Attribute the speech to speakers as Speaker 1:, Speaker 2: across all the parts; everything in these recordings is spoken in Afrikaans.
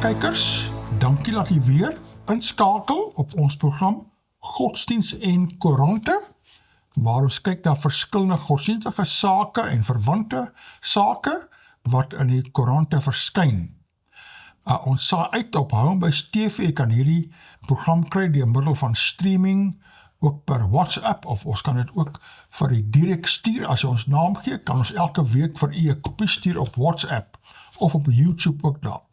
Speaker 1: Kykers, dankie dat jy weer inskakel op ons program Godsdienst en Koerante, waar ons kyk na verskillende godsdienstige sake en verwante sake wat in die koerante verskyn. Ons saai uit op Homebase TV, kan hierdie program kry deur middel van streaming, ook per WhatsApp, of ons kan dit ook vir die direk stuur. As jy ons naam gee, kan ons elke week vir u 'n kopie stuur op WhatsApp, of op YouTube ook daar.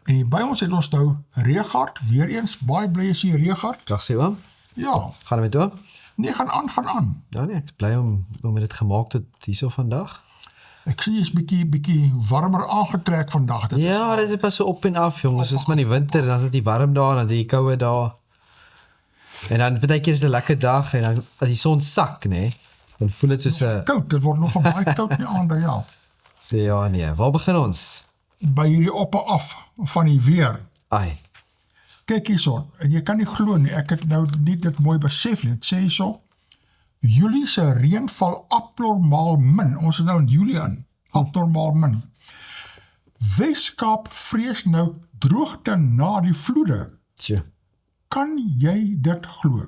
Speaker 1: En hier by ons het ons nou Regard, weer eens, baie bly is hier Regard.
Speaker 2: Dag sê oom.
Speaker 1: Ja.
Speaker 2: Gaan het met oom?
Speaker 1: Nee, gaan aan.
Speaker 2: Ja nee, ek is bly om dit gemaak tot hierso vandag.
Speaker 1: Ek sien jy is bietjie warmer aangetrek vandag.
Speaker 2: Dit is pas so op en af, jongens. Dit is maar die winter, dan is dit die warm daar, dan die koue daar. En dan baie keer is dit 'n lekker dag, en dan as die son sak, nee, dan voel dit soos 'n...
Speaker 1: Koud, dit word nog baie koud in die aande, ja.
Speaker 2: Sê ja nee, waar begin ons?
Speaker 1: By hierdie op en af van die weer.
Speaker 2: Ai.
Speaker 1: Kyk hierso, en jy kan nie glo nie, ek het nou nie dit mooi besef nie, het sê hierso, Julie se reën val abnormaal min, ons is nou in Julie in, abnormaal min. Weskaap vrees nou droogte na die vloede.
Speaker 2: Tjoe.
Speaker 1: Kan jy dit glo?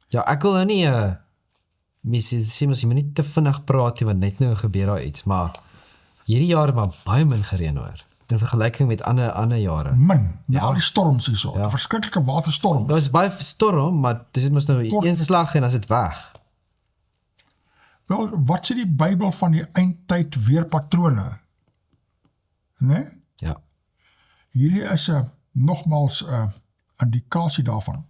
Speaker 2: Ja, ek wil nou nie, sê mos, jy moet nie te vinnig praat nie, want net nou gebeur daar iets, maar hierdie jaar het maar baie min gereën hoor, in vergelyking met ander jare.
Speaker 1: Min, al die storms hierso, ja. Verskriklike waterstorms.
Speaker 2: Daar is baie storm, maar dit mos nou een slag en dan is dit weg.
Speaker 1: Wel, wat sê die Bybel van die eindtyd weerpatrone? Nee?
Speaker 2: Ja.
Speaker 1: Hierdie is nogmaals 'n indikasie daarvan.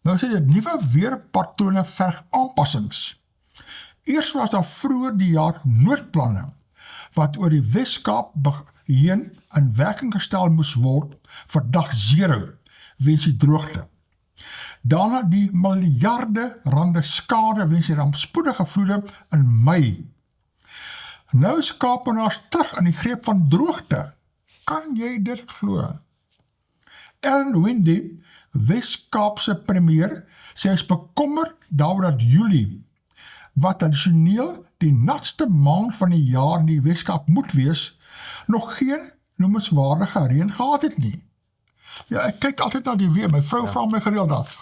Speaker 1: Nou sê dit, nuwe weerpatrone verg aanpassings. Eers was daar vroeër die jaar noodplanne, wat oor die Weskaap heen in werking gestel moes word vir dag 0, weens die droogte. Daarna die miljarde rande skade weens die rampspoedige vloede in Mei. Nou is Kaapenaars terug in die greep van droogte. Kan jy dit glo? Ellen Wendy, Weskaapse premier, sê is bekommerd daaroor dat Julie, wat tradisioneel die natste maand van die jaar in die Weskaap moet wees, nog geen noemenswaardige reën gehad het nie. Ja, ek kyk altyd na die weer, my vrou vra my gereeld daar,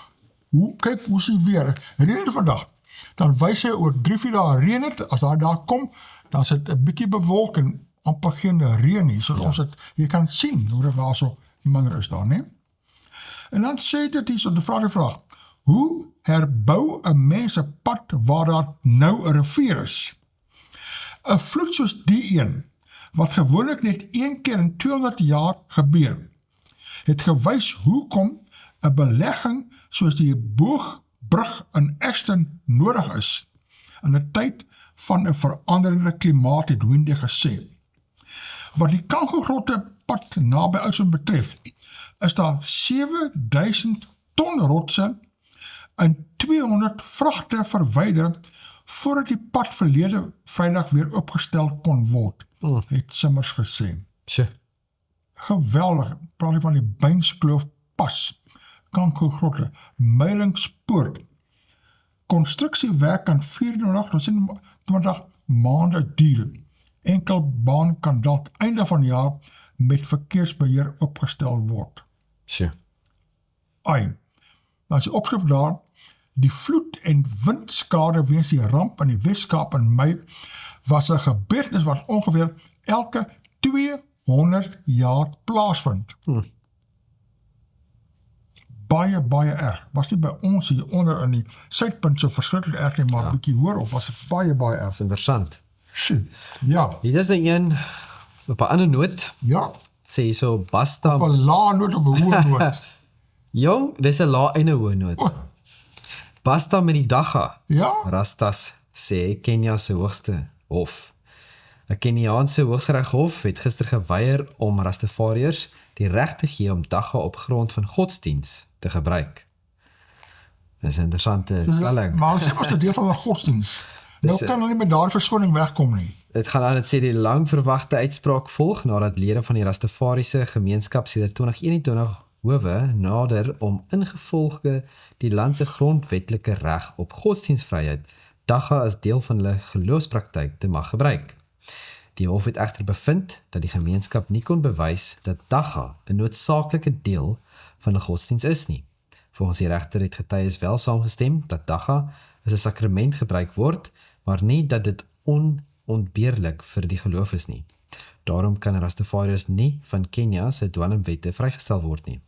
Speaker 1: kyk hoe is die weer, reën het vandag, dan wys hy oor 3-4 dae reën het, as daar kom, dan is het 'n bietjie bewolk en amper geen reën nie, so ons het, jy kan sien hoe dit daar so minder is daar, nie? En dan sê dit hier so, die vraag, hoe herbou 'n mens 'n pad waar daar nou 'n rivier is? 'n vloed soos die een, wat gewoonlik net 1 keer in 200 jaar gebeur, het gewys hoekom 'n belegging soos die boogbrug in Ashton nodig is, in 'n tyd van 'n veranderende klimaat, het Wendy gesê. Wat die Kangogrotte pad naby Oudtshoorn betref, is daar 7000 ton rotse en 200 vragte verwyder voordat die pad verlede Vrydag weer opgestel kon word, het Simmers gesê.
Speaker 2: Sjoe.
Speaker 1: Geweldig, praat jy van die Beinskloof pas, Kangogrotte, Meilingspoort, konstruksiewerk kan 24 maande duur. Enkel baan kan dalk einde van die jaar met verkeersbeheer opgestel word.
Speaker 2: Sjoe.
Speaker 1: Ai, dan is die opskrif daar, die vloed en windskade weens die ramp in die Weskaap in Mei was 'n gebeurtenis wat ongeveer elke 200 jaar plaasvind. Baie erg. Was nie by ons hier onder in die Suidpunt so verskriklik erg nie, maar bietjie hoor op, was het baie erg.
Speaker 2: Dat is interessant.
Speaker 1: Ja.
Speaker 2: Hier is nou een, op 'n ander noot,
Speaker 1: Ja.
Speaker 2: sê hier so, Basta...
Speaker 1: Op 'n lae noot of 'n hoë noot.
Speaker 2: Jong, dis 'n lae en 'n hoë noot. Basta met die dagga.
Speaker 1: Ja?
Speaker 2: Rastas sê Kenia se hoogste hof. 'n Keniaanse Hooggeregshof het gister geweier om Rastafariërs die reg te gee om dagga op grond van godsdiens te gebruik. Dis 'n interessante stelling.
Speaker 1: Maar sê was dit deel van 'n godsdiens. Nou kan hulle nie met daardie verskoning wegkom nie.
Speaker 2: Dit gaan aan, dit sê die lang verwagte uitspraak volg nadat lede van die Rastafariese gemeenskap sedert 2021 howe nader om ingevolge die land se grondwetlike reg op godsdienstvryheid dagga as deel van hulle geloofspraktyk te mag gebruik. Die hof het egter bevind dat die gemeenskap nie kon bewys dat dagga 'n noodsaaklike deel van 'n godsdiens is nie. Volgens die regter het getuies wel saamgestem dat dagga as 'n sakrament gebruik word, maar nie dat dit onontbeerlik vir die geloof is nie. Daarom kan Rastafariërs nie van Kenia se dwelmwette vrygestel word nie.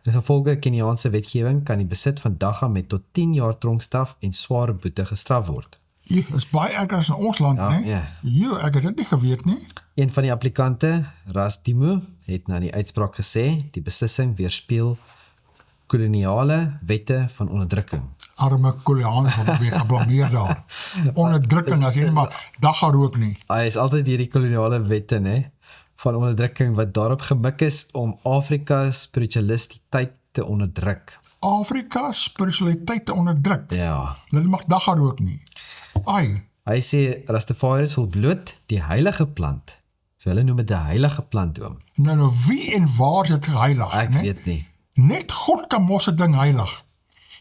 Speaker 2: In gevolge Keniaanse wetgewing kan die besit van dagga met tot 10 jaar tronkstraf en sware boete gestraf word.
Speaker 1: Hier is baie erger as in ons land,
Speaker 2: Ja,
Speaker 1: né?
Speaker 2: ja.
Speaker 1: Hier, ek het dit nie geweet nie.
Speaker 2: Een van die applikante, Ras Dimu, het na die uitspraak gesê, die beslissing weerspieël koloniale wette van onderdrukking.
Speaker 1: Arme Koreaners word weer geblameer daar. Onderdrukking, as jy nie maar dagga rook nie.
Speaker 2: Hy is altyd hierdie koloniale wette, né, van onderdrukking wat daarop gemik is om Afrika spiritualiteit te onderdruk.
Speaker 1: Afrika spiritualiteit te onderdruk.
Speaker 2: Ja.
Speaker 1: Hulle mag dagga rook nie. Ai,
Speaker 2: Hy sê Rastafariërs wil bloot die heilige plant. So hulle noem dit 'n heilige plant, oom.
Speaker 1: nou wie en waar is dit geheilig,
Speaker 2: Ek
Speaker 1: né?
Speaker 2: weet nie.
Speaker 1: Net God kan mos 'n ding heilig.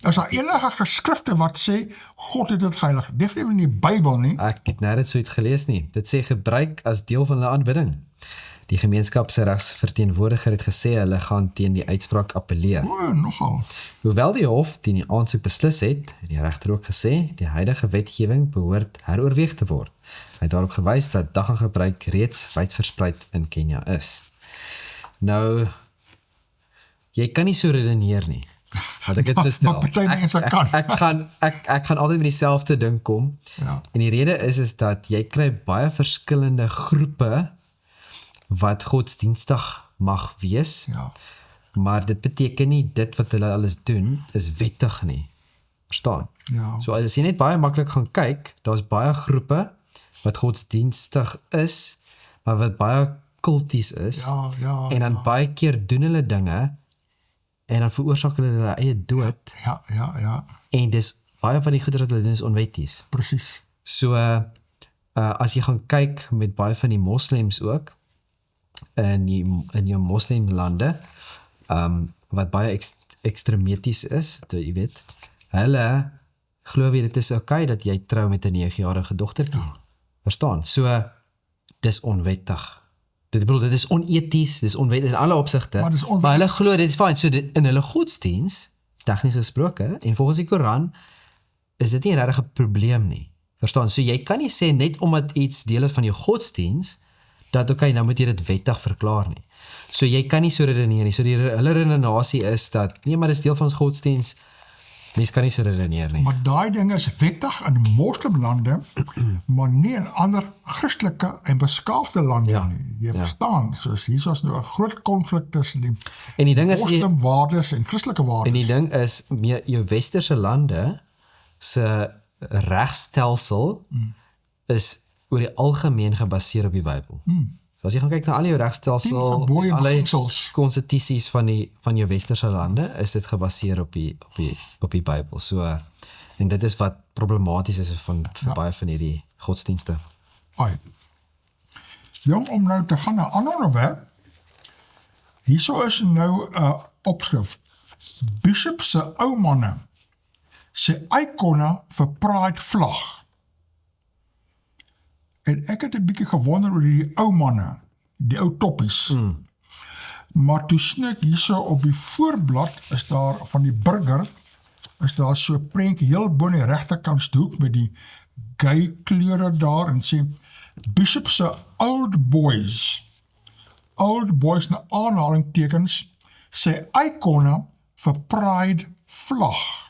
Speaker 1: Is daar enige geskrifte wat sê God het dit geheilig? Definitief nie die Bybel nie.
Speaker 2: Ek het nergens so iets gelees nie. Dit sê gebruik as deel van hulle aanbidding. Die gemeenskap se regsverteenwoordiger het gesê hulle gaan teen die uitspraak appeleer.
Speaker 1: O, nogal.
Speaker 2: Hoewel die hof teen die aansoek beslis het die regter ook gesê die huidige wetgewing behoort heroorweeg te word. Hy het daarop gewys dat dagga gebruik reeds wyd verspreid in Kenia is. Nou, jy kan nie so redeneer nie. Wat ek dit so stel.
Speaker 1: Maar party mense kan.
Speaker 2: Ek gaan altyd met dieselfde ding kom.
Speaker 1: Ja.
Speaker 2: En die rede is dat jy kry baie verskillende groepe wat godsdienstig mag wees,
Speaker 1: Ja.
Speaker 2: maar dit beteken nie dit wat hulle alles doen is wettig nie. Verstaan?
Speaker 1: Ja.
Speaker 2: So as jy net baie maklik gaan kyk, daar's baie groepe wat godsdienstig is, maar wat baie kulties is,
Speaker 1: Ja,
Speaker 2: en dan baie keer doen hulle dinge, en dan veroorsaak hulle eie dood,
Speaker 1: Ja,
Speaker 2: en dis baie van die goeders wat hulle doen is onwetties.
Speaker 1: presies.
Speaker 2: So, as jy gaan kyk met baie van die moslems ook, in jou moslemlande, wat baie ekstremeties is, jy weet, hulle glo jy dit is okay dat jy trou met 'n 9-jarige dogtertjie. Verstaan? So, dis onwettig. Dit is oneties, dis onwettig in alle opsigte,
Speaker 1: Maar dis onwettig.
Speaker 2: maar hulle glo dit is fyn. So in hulle godsdiens, tegnies gesproke, en volgens die Koran, is dit nie regtig 'n probleem nie. Verstaan? So jy kan nie sê net omdat iets deel is van jou godsdiens, dat okay, nou moet jy dit wettig verklaar nie. So jy kan nie so redeneer nie. So hulle redenasie is dat, nee, maar dis deel van ons godsdiens, mens kan nie so redeneer nie.
Speaker 1: Maar daai ding is wettig in moslimlande, maar nie in ander Christelike en beskaafde lande
Speaker 2: Ja,
Speaker 1: nie. Jy
Speaker 2: ja.
Speaker 1: verstaan, soos hier is nou 'n groot konflik tussen die
Speaker 2: En die ding is,
Speaker 1: moslimwaardes en Christelike
Speaker 2: en
Speaker 1: waardes.
Speaker 2: die ding is, meer jou westerse lande se regstelsel is oor die algemeen gebaseer op die Bybel. So as jy gaan kyk na al jou
Speaker 1: 10
Speaker 2: regstelsel,
Speaker 1: gebooie
Speaker 2: alle
Speaker 1: beginsels.
Speaker 2: konstitusies van jou westerse lande, is dit gebaseer op die Bybel. So, en dit is wat problematies is van baie van hierdie godsdienste.
Speaker 1: Ai. Jong, om nou te gaan na 'n ander onderwerp. Hierso is nou 'n opskrif. Bishop se ou manne se ikone vir Pride vlag. En ek het 'n bietjie gewonder oor die ou manne, die ou toppies. Maar toe sien ek hierso op die voorblad is daar van die burger, is daar so 'n prentjie heel bo in die regterkantshoek met die gay kleure daar en sê Bishop se old boys na aanhalingstekens sê ikone vir Pride vlag.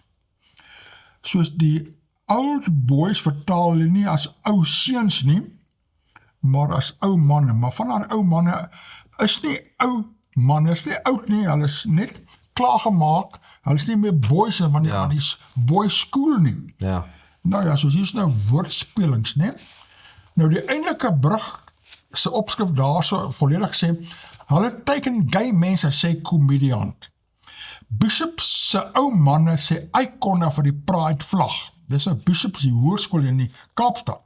Speaker 1: Soos die old boys vertaal hulle nie as ou seuns nie, maar as ou manne. Maar van haar ou manne is nie ou manne, is nie oud nie, hulle is net klaargemaak, hulle is nie meer boys van die boys school nie.
Speaker 2: Ja.
Speaker 1: Nou ja, soos hier is nou woordspelings, né? Nou die eindelike brug se opskrif daarso volledig sê, hulle teiken gay mense, sê komediant. Bishop se ou manne sê ikone vir die Pride vlag. Dis 'n Bishop se hoërskool in die Kaapstad.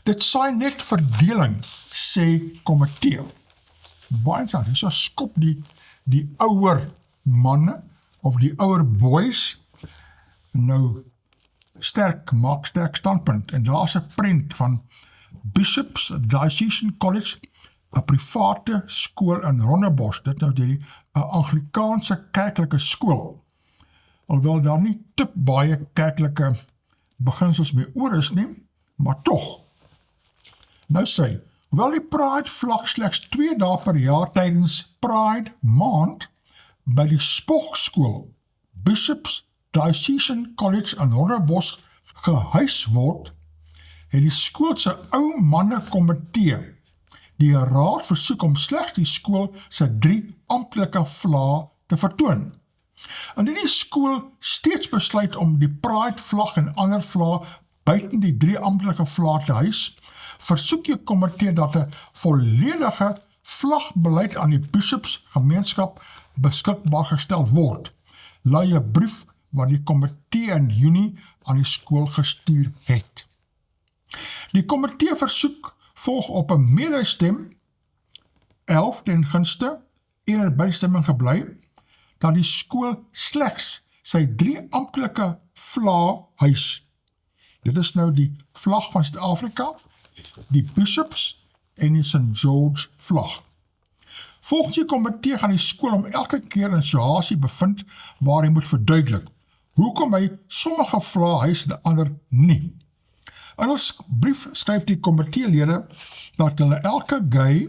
Speaker 1: Dit saai net verdeling, sê komitee. Baie interessant, dis so skop die ouer manne of die ouer boys nou maak sterk standpunt en daar's 'n prent van Bishops Diocesan College, 'n private skool in Rondebosch, dit nou die 'n Anglikaanse kerklike skool. Alhoewel daar nie te baie kerklike beginsels mee oor is nie, maar tog. Nou sê, hoewel die Pride vlag slegs 2 dae per jaar tydens Pride maand by die Spogskool, Bishops Diocesan College in Rondebosch gehuis word, het die skool se ou manne komitee die raad versoek om slegs die skool se 3 amptelike vlae te vertoon. Indien die skool steeds besluit om die Pride vlag en ander vlae buiten die 3 amptelike vlae te huis, versoek die komitee dat 'n volledige vlagbeleid aan die Bishops gemeenskap beskikbaar gestel word. Lui 'n brief wat die komitee in Junie aan die skool gestuur het. Die komitee versoek volg op 'n medeistem 11 ten gunste, 1 het bystemming gebly, dat die skool slegs sy 3 amptelike vlae huis. Dit is nou die vlag van Suid-Afrika, die Bishops en die St. George vlag. Volgens die komitee gaan die skool om elke keer in 'n situasie bevind waar hy moet verduidelik hoekom hy sommige vlae huis en ander nie. In ons brief skryf die komiteelede dat hulle elke gay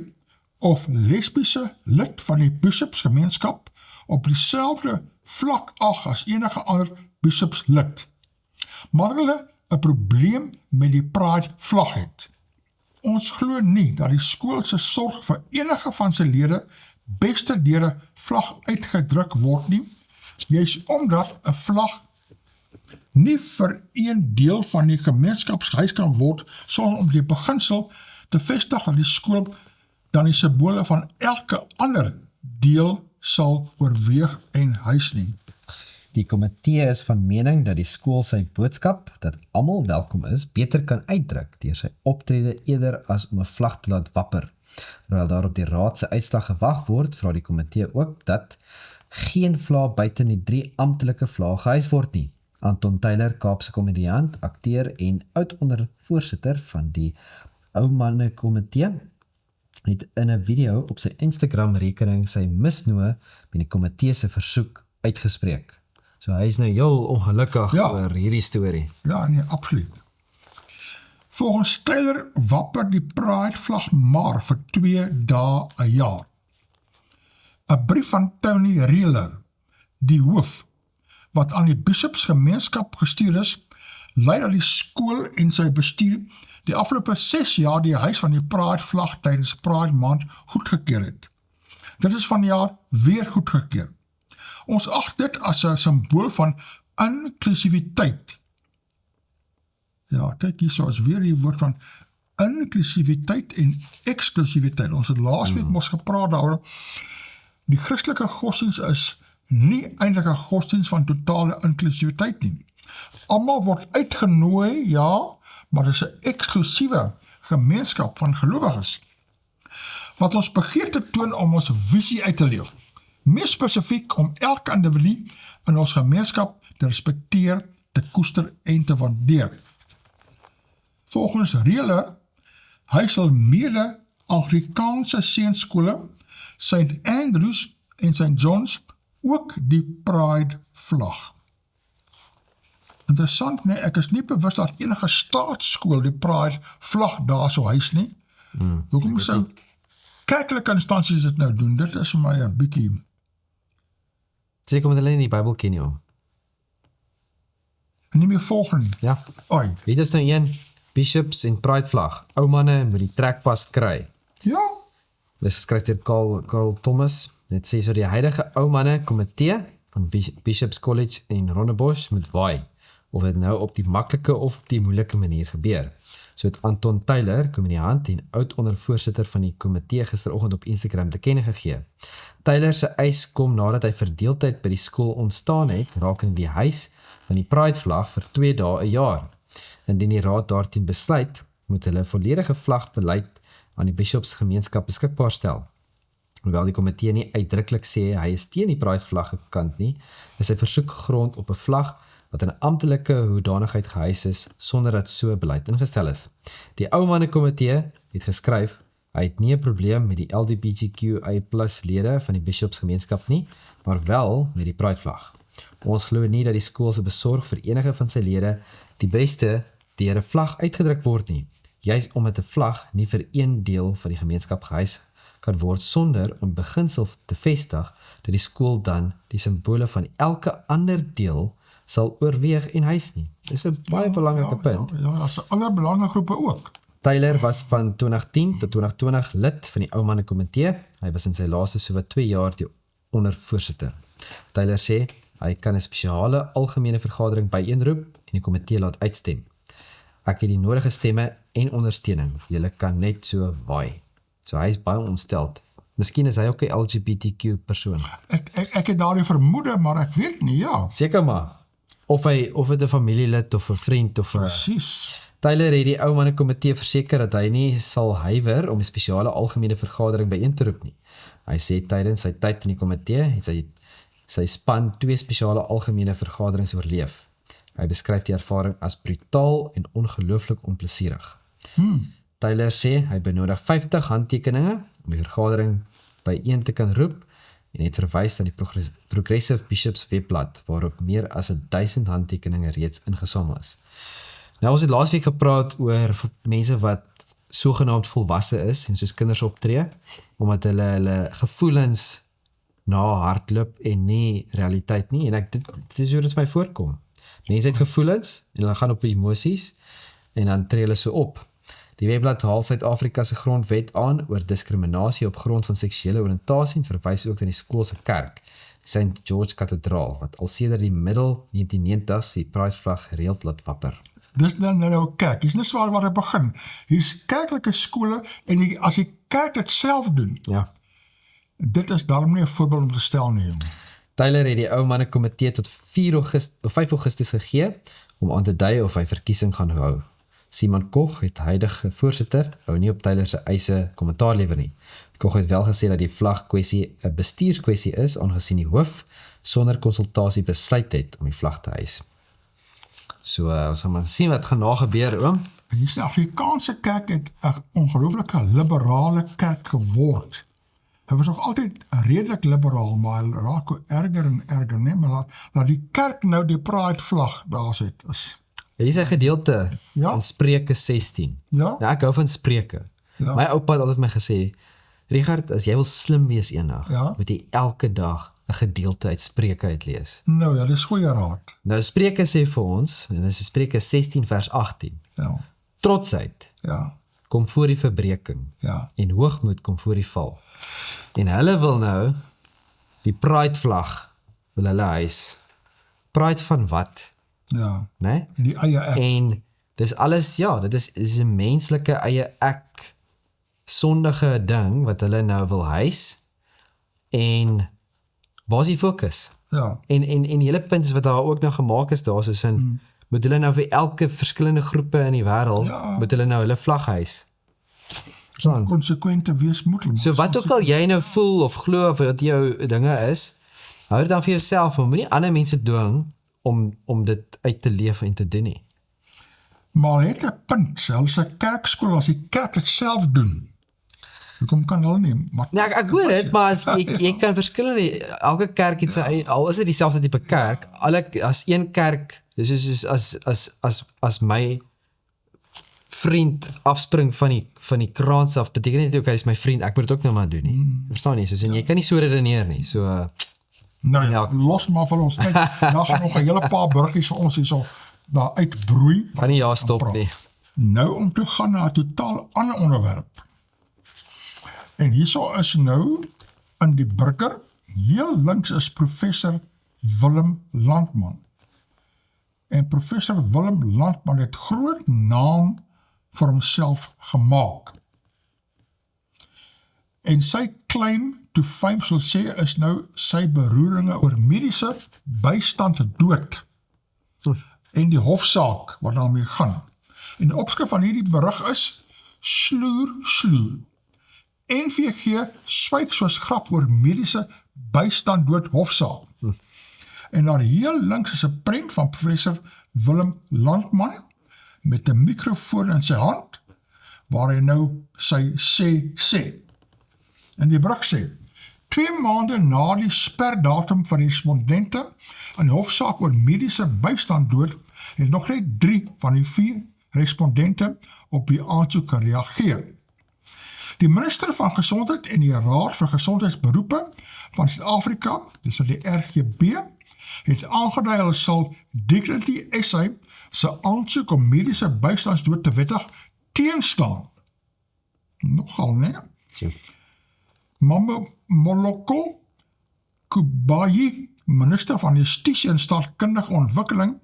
Speaker 1: of lesbiese lid van die Bishops gemeenskap op dieselfde vlak ag as enige ander Bishops lid. Maar hulle 'n probleem met die Pride vlag het. Ons glo nie dat die skool se sorg vir enige van sy lede beste deur 'n vlag uitgedruk word nie, juis omdat 'n vlag nie vir een deel van die gemeenskapshuis kan word sonder om die beginsel te vestig dat die skool dan die simbole van elke ander deel sal oorweeg en huis neem.
Speaker 2: Die komitee is van mening dat die skool sy boodskap, dat almal welkom is, beter kan uitdruk deur sy optrede eerder as om 'n vlag te laat wapper. Terwyl daar op die raad se uitslag gewag word, vra die komitee ook dat geen vlae buite die 3 amptelike vlae gehuis word nie. Anton Taylor, Kaapse komediant, akteur en oud-ondervoorsitter van die Ou Manne Komitee, het in 'n video op sy Instagram-rekening sy misnoë met die komitee se versoek uitgespreek. So hy is nou heel ongelukkig oor hierdie storie.
Speaker 1: Ja, nee, absoluut. Volgens Taylor wapper die Pride vlag maar vir 2 dae 'n jaar. 'n Brief van Tony Reeler, die hoof, wat aan die Bishops gemeenskap gestuur is, lei dat die skool en sy bestuur die afgelope 6 jaar die huis van die Pride vlag tydens Pride maand goedgekeur het. Dit is vanjaar weer goedgekeur. Ons ag dit as 'n simbool van inklusiwiteit. Ja, kyk hier, so is weer die woord van inklusiwiteit en eksklusiwiteit. Ons het laasweek mos gepraat daaroor. Die Christelike godsdienst is nie eintlik 'n godsdienst van totale inklusiwiteit nie. Almal word uitgenooi, ja, maar dit is 'n eksklusiewe gemeenskap van gelowiges. Wat ons begeer te toon om ons visie uit te leef. Meer spesifiek om elke individu in ons gemeenskap te respekteer, te koester en te waardeer. Volgens Reeler, hy sal mede Anglikaanse seunskole, St. Andrews en St. John's ook die Pride vlag. Interessant, nee, ek is nie bewus dat enige staatsskool die Pride vlag daar so huis nie. Hoekom sou kerklike instansies dit nou doen? Dit is vir my 'n bietjie.
Speaker 2: Seker met hulle in die Bybel ken jy hom.
Speaker 1: Nie meer volg nie.
Speaker 2: Ja.
Speaker 1: Oi.
Speaker 2: Dit is nou een Bishops en Pride vlag. Ou manne moet die trekpas kry.
Speaker 1: Ja.
Speaker 2: Dit is geskryf deur Carl Thomas. Dit sê so die huidige Ou Manne Komitee van Bishops College en Rondebosch moet waai, of dit nou op die maklike of op die moeilike manier gebeur. So het Anton Taylor, komediant en oud-ondervoorsitter van die komitee gisteroggend op Instagram te kenne gegee. Taylor se eis kom nadat hy verdeeldheid by die skool ontstaan het, rakende die huis van die Pride vlag vir 2 dae 'n jaar. Indien die raad daarteen besluit, moet hulle volledige vlagbeleid aan die Bishops gemeenskap beskikbaar stel. Hoewel die komitee nie uitdruklik sê hy is teen die Pride vlag gekant nie, is sy versoek gegrond op 'n vlag wat in 'n amptelike hoedanigheid gehuis is sonder dat so beleid ingestel is. Die ou mannekomitee het geskryf, hy het nie 'n probleem met die LGBTQI+ lede van die biskopsgemeenskap nie, maar wel met die Pride-vlag. Ons glo nie dat die skool se besorg vir enige van sy lede die beste deur 'n vlag uitgedruk word nie, juis omdat 'n vlag nie vir een deel van die gemeenskap gehuis kan word sonder om beginsel te vestig dat die skool dan die simbole van elke ander deel sal oorweeg en huis nie. Dis 'n baie belangrike punt.
Speaker 1: Ja, dat is ander belangrike groepe ook.
Speaker 2: Tyler was van 2010 tot 2020 lid van die ou mannekomitee. Hy was in sy laaste sowat 2 jaar die ondervoorsitter. Tyler sê, hy kan 'n spesiale algemene vergadering byeenroep en die komitee laat uitstem. Ek het die nodige stemme en ondersteuning. Julle kan net so waai. So hy is baie ontsteld. Miskien is hy ook 'n LGBTQ persoon.
Speaker 1: Ek het daardie vermoede, maar ek weet nie, ja.
Speaker 2: Seker maar. Of dit 'n familielid of 'n vriend of 'n
Speaker 1: Presies.
Speaker 2: Tyler het die ou mannekomitee verseker dat hy nie sal huiwer om 'n spesiale algemene vergadering byeen te roep nie. Hy sê tydens sy tyd in die komitee het sy span 2 spesiale algemene vergaderings oorleef. Hy beskryf die ervaring as brutaal en ongelooflik onplesierig. Tyler sê hy benodig 50 handtekeninge om die vergadering byeen te kan roep en het verwys na die Progressive Bishops webblad waarop meer as 1000 handtekeninge reeds ingesamel is. Nou ons het laasweek gepraat oor mense wat sogenaamd volwasse is en soos kinders optree, omdat hulle gevoelens na hardloop en nie realiteit nie, en dit is hoe dit my voorkom. Mense het gevoelens en hulle gaan op emosies en dan tree hulle so op. Die webblad haal Suid-Afrika se grondwet aan oor diskriminasie op grond van seksuele oriëntasie en verwys ook na die skool se kerk, St. George Kathedraal, wat al sedert die middel 1990s die Pride-vlag gereeld laat wapper.
Speaker 1: Dis nou kerk, hier is net waar het begin. Hier is kerklike skole, en as die kerk dit self doen,
Speaker 2: Ja.
Speaker 1: dit is daarom nie 'n voorbeeld om te stel nie.
Speaker 2: Tyler het die ou mannekomitee tot 5 Augustus gegee om aan te dui of hy verkiesing gaan hou. Simon Koch, het huidige voorsitter, hou nie op Tyler se eise kommentaar lewer nie. Koch het wel gesê dat die vlag kwessie 'n bestuurskwessie is, aangesien die hoof sonder konsultasie besluit het om die vlag te hys. So, ons gaan maar sien wat gaan na gebeur, oom.
Speaker 1: En die Afrikaanse kerk het 'n ongelooflike liberale kerk geword. Hy was nog altyd redelik liberaal, maar hy raak erger en erger, nee, maar laat die kerk nou die Pride vlag daar sit.
Speaker 2: Hier is 'n gedeelte
Speaker 1: Ja?
Speaker 2: in Spreuke 16.
Speaker 1: Ja?
Speaker 2: Nou, ek hou van Spreuke.
Speaker 1: Ja.
Speaker 2: My oupa het altyd my gesê, Richard, as jy wil slim wees eendag,
Speaker 1: Ja?
Speaker 2: moet jy elke dag 'n gedeelte uit Spreuke uitlees.
Speaker 1: Nou ja, dis goeie raad.
Speaker 2: Nou Spreuke sê vir ons, en dit is Spreuke 16 vers 18,
Speaker 1: Ja,
Speaker 2: trotsheid
Speaker 1: ja,
Speaker 2: kom voor die verbreeking
Speaker 1: ja.
Speaker 2: en hoogmoed kom voor die val. En hulle wil nou die Pride vlag wil hulle hys. Pride van wat?
Speaker 1: Ja,
Speaker 2: Né?
Speaker 1: die eie ek.
Speaker 2: En dis alles, ja, dit is 'n menslike eie ek sondige ding wat hulle nou wil hys. En waar is die fokus?
Speaker 1: Ja,
Speaker 2: En die hele punt is wat daar ook nou gemaak is daar, soos in, moet hulle nou vir elke verskillende groepe in die wêreld,
Speaker 1: Ja.
Speaker 2: moet hulle nou hulle vlag hys. Verstaan?
Speaker 1: konsekwente wees moet.
Speaker 2: So wat ook al jy nou voel of glo of wat jou dinge is, hou dit dan vir jouself, maar moenie ander mense dwing om dit uit te leef en te doen nie.
Speaker 1: Maar het 'n punt, selfs 'n kerkskool, as die kerk dit self doen. Hoekom kan hulle nie? Maar
Speaker 2: Nou, ek hoor dit, maar as jy kan verskillende, elke kerk het sy eie, al is dit dieselfde tipe kerk, as een kerk, dis soos as my vriend afspring van die kraans af, beteken nie dat hy is my vriend, ek moet dit ook nou maar doen nie. Verstaan nie, soos en jy kan nie so redeneer nie. So
Speaker 1: nou ja,
Speaker 2: Ja.
Speaker 1: los maar van ons. Kyk, daar gaan nog 'n hele paar burgies vir ons hierso daar uitbroei.
Speaker 2: gaan nie daar stop nie.
Speaker 1: Nou om te gaan na 'n totaal ander onderwerp. En hierso is nou in die burger, heel links is professor Willem Landman. En professor Willem Landman het groot naam vir homself gemaak. En sy claim to fame, sal sê, is nou sy beroeringe oor mediese bystand dood. En die hofsaak wat daarmee gaan. En die opskrif van hierdie berig is sloer. NVG swyk soos grap oor mediese bystand dood hofsaak. En daar heel links is 'n prent van professor Willem Landman met 'n mikrofoon in sy hand waar hy nou sy sê. En die brug sê, 2 maande na die sperdatum van die respondente in hofsaak oor mediese bystand dood, het nog net 3 van die 4 respondente op die aansoek gereageer. Die minister van Gesondheid en die Raad vir Gesondheidsberoepe van Suid-Afrika, dis die RGB, het aangedui hulle sal Dignity SA se aansoek om mediese bystandsdood te wettig teenstaan. Nogal, nee? Moloko Kubayi, minister van Justisie en Staatkundige Ontwikkeling,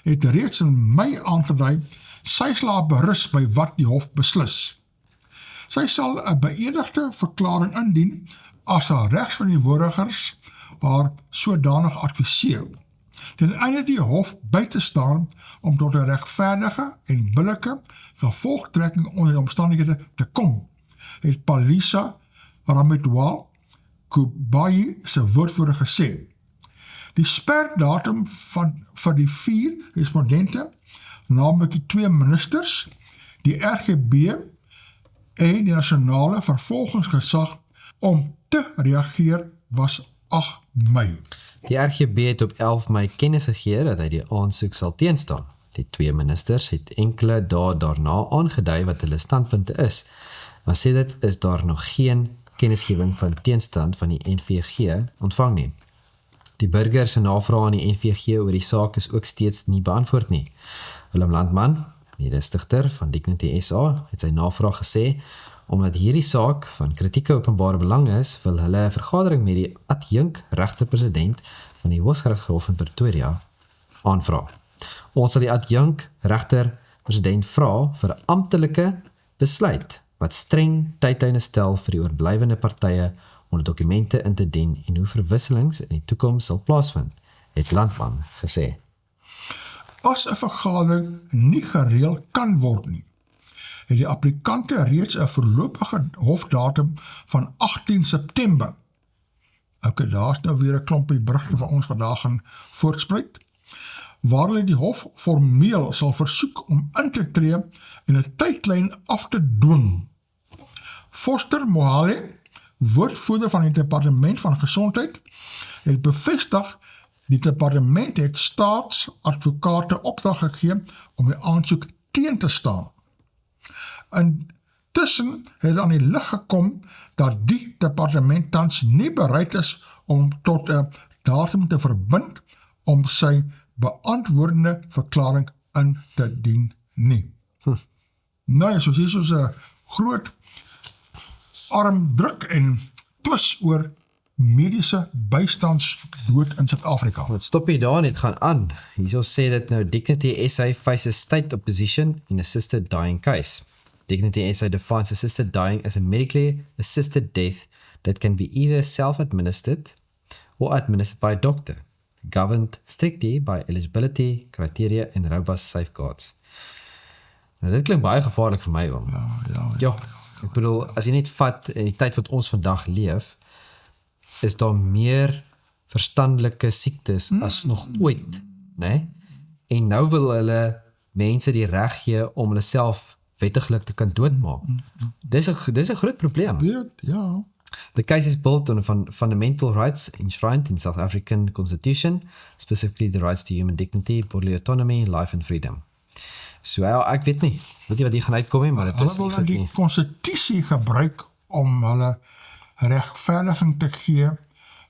Speaker 1: het reeds in Mei aangedui, sy sal berus by wat die hof beslis. Sy sal 'n beëdigde verklaring indien as haar regsverteenwoordigers haar sodanig adviseer, ten einde die hof by te staan om tot 'n regverdige en billike gevolgtrekking onder die omstandighede te kom, het Palisa Rametwal Kubayi se woordvoerder gesê. Die sperdatum vir die 4 respondente, naamlik die 2 ministers, die RGB en die nasionale vervolgingsgesag om te reageer was 8 Mei.
Speaker 2: Die RGB het op 11 Mei kennis gegee dat hy die aansoek sal teenstaan. Die 2 ministers het enkele dae daarna aangedui wat hulle standpunte is, maar sê dit is daar nog geen kennisgewing van teenstand van die NVG ontvang nie. Die burger se navraag aan die NVG oor die saak is ook steeds nie beantwoord nie. Willem Landman, mede-stigter van Dignity SA, het sy navraag gesê, omdat hierdie saak van kritieke openbare belang is, wil hulle 'n vergadering met die adjunk regter-president van die Hooggeregshof in Pretoria aanvra. Ons sal die adjunk regter-president vra vir 'n amptelike besluit wat streng tydlyne stel vir die oorblywende partye om die dokumente in te dien en hoe verwisselings in die toekoms sal plaasvind, het Landman gesê.
Speaker 1: As 'n vergadering nie gereël kan word nie, het die applikante reeds 'n voorlopige hofdatum van 18 September. Daar is nou weer 'n klompie berigte van ons vandag gaan voortspruit, waar hulle die hof formeel sal versoek om in te tree en 'n tydlyn af te dwing. Foster Mohale, woordvoerder van die Departement van Gesondheid, het bevestig die departement het staatsadvokate opdrag gegee om die aansoek teen te staan. Intussen het aan die lig gekom dat die departement tans nie bereid is om tot 'n datum te verbind om sy beantwoordende verklaring in te dien nie. Nou, soos hier soos 'n groot armdruk en twis oor mediese bystandsdood in Suid-Afrika.
Speaker 2: Wat stop hier daar net gaan aan. Hierso sê dit nou Dignity SA faces state opposition in assisted dying case. Dignity SA defines assisted dying as a medically assisted death that can be either self-administered or administered by a doctor, governed strictly by eligibility criteria and robust safeguards. Nou dit klink baie gevaarlik vir my, oom. Ja, ek bedoel, as jy net vat in die tyd wat ons vandag leef, is daar meer verstandelike siektes as nog ooit, né? En nou wil hulle mense die reg gee om hulle self wettiglik te kan doodmaak. Dis 'n groot probleem.
Speaker 1: Ja.
Speaker 2: The case is built on fundamental rights enshrined in South African Constitution, specifically the rights to human dignity, bodily autonomy, life and freedom. So ek weet nie wat hier gaan uitkom nie, maar dit is
Speaker 1: Hulle wil die konstitusie gebruik om hulle regverdiging te gee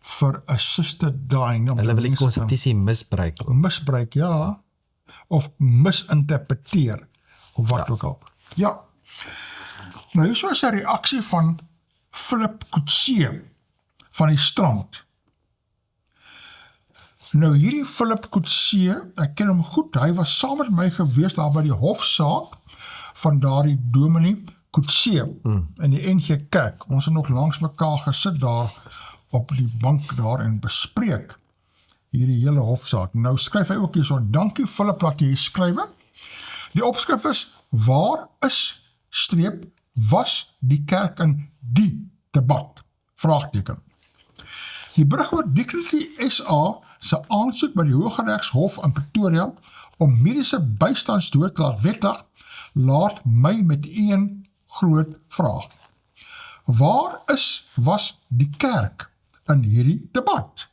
Speaker 1: vir assisted dying.
Speaker 2: Hulle wil die konstitusie misbruik.
Speaker 1: Misbruik, ja. Of misinterpreteer, of wat ook al. Ja. Nou, hier is 'n reaksie van Philip Coetzee van die Strand. Nou, hierdie Philip Coetzee, ek ken hom goed, hy was saam met my gewees daar by die hofsaak van daardie dominee Coetzee in die NG Kerk. Ons het nog langs mekaar gesit daar op die bank daar en bespreek hierdie hele hofsaak. Nou skryf hy ook hier so, dankie Philip dat jy skrywe. Die opskrif is, waar is streep, was die kerk in die debat? Vraagteken. Die brug oor Dignity SA se aansoek by die Hooggeregshof in Pretoria om mediese bystandsdood te laat wettig, laat my met een groot vraag. Waar was die kerk in hierdie debat?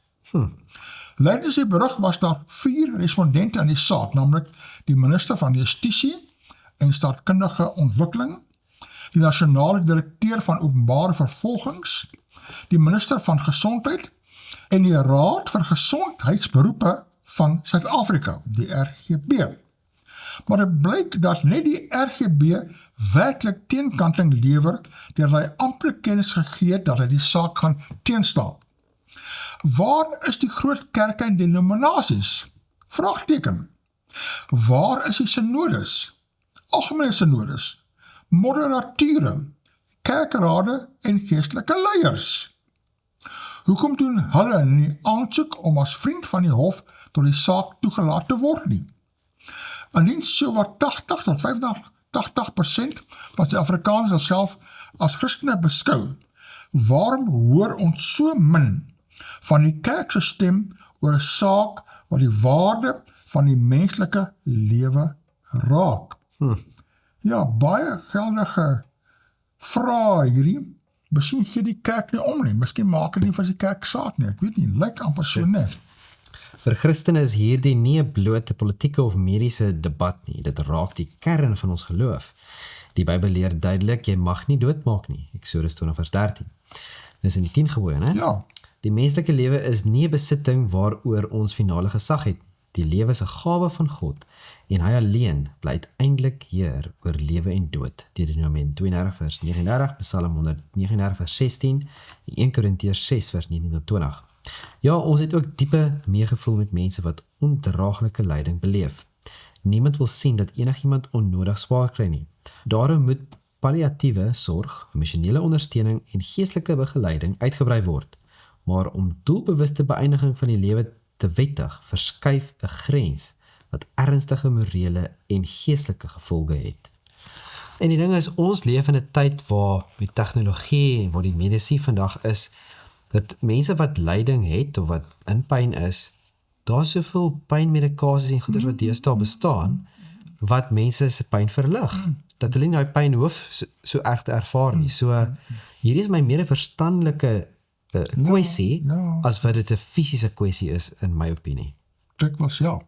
Speaker 1: Lydens die berig was daar 4 respondente in die saak, naamlik die minister van Justisie en Staatkundige Ontwikkeling, die nasionale direkteur van openbare vervolgings, die minister van Gesondheid en die Raad vir Gesondheidsberoepe van Suid-Afrika, die RGB. Maar het blyk dat net die RGB werklik teenkanting lewer, deur hy amptelik kennis gegee het dat hy die saak gaan teenstaan. Waar is die groot kerke en denominasies? Vraagteken. Waar is die synodes? Algemene synodes, moderature, kerkrade en geestelike leiers? Hoekom doen hulle nie aansoek om as vriend van die hof tot die saak toegelaat te word nie? Indien so wat 80 tot 85% van die Afrikaners self as Christene beskou, waarom hoor ons so min van die kerk se stem oor 'n saak wat die waarde van die menslike lewe raak? Ja, baie geldige vrae hierdie. Miskien gee die kerk nie om nie, miskien maak dit nie vir die kerk saak nie, ek weet nie, lyk amper so net.
Speaker 2: Vir Christene is hierdie nie 'n blote politieke of mediese debat nie, dit raak die kern van ons geloof. Die Bybel leer duidelik, jy mag nie doodmaak nie, Eksodus 20 vers 13. Dis in die 10 gebooie, né?
Speaker 1: Ja,
Speaker 2: Die menslike lewe is nie 'n besitting waaroor ons finale gesag het. Die lewe is 'n gawe van God en hy alleen bly uiteindelik heer oor lewe en dood. Deuteronomium 32 vers 39, Psalm 139 vers 16 en 1 Korintiërs 6 vers 19 tot 20. Ja, ons het ook diepe meegevoel met mense wat ondraaglike lyding beleef. Niemand wil sien dat enigiemand onnodig swaar kry nie. Daarom moet palliatiewe sorg, emosionele ondersteuning en geestelike begeleiding uitgebrei word. Maar om doelbewuste beëindiging van die lewe te wettig, verskuif 'n grens wat ernstige morele en geestelike gevolge het. En die ding is, ons leef in 'n tyd waar met tegnologie en waar die medisyne vandag is, dat mense wat lyding het of wat in pyn is, daar is soveel pynmedikasies en goeders wat deesdae bestaan, wat mense se pyn verlig, dat hulle nie die pyn hoef so erg te ervaar nie. So, hierdie is my meer 'n verstandelike kwessie, as wat dit 'n fisiese kwessie is, in my opinie.
Speaker 1: Dit was ja.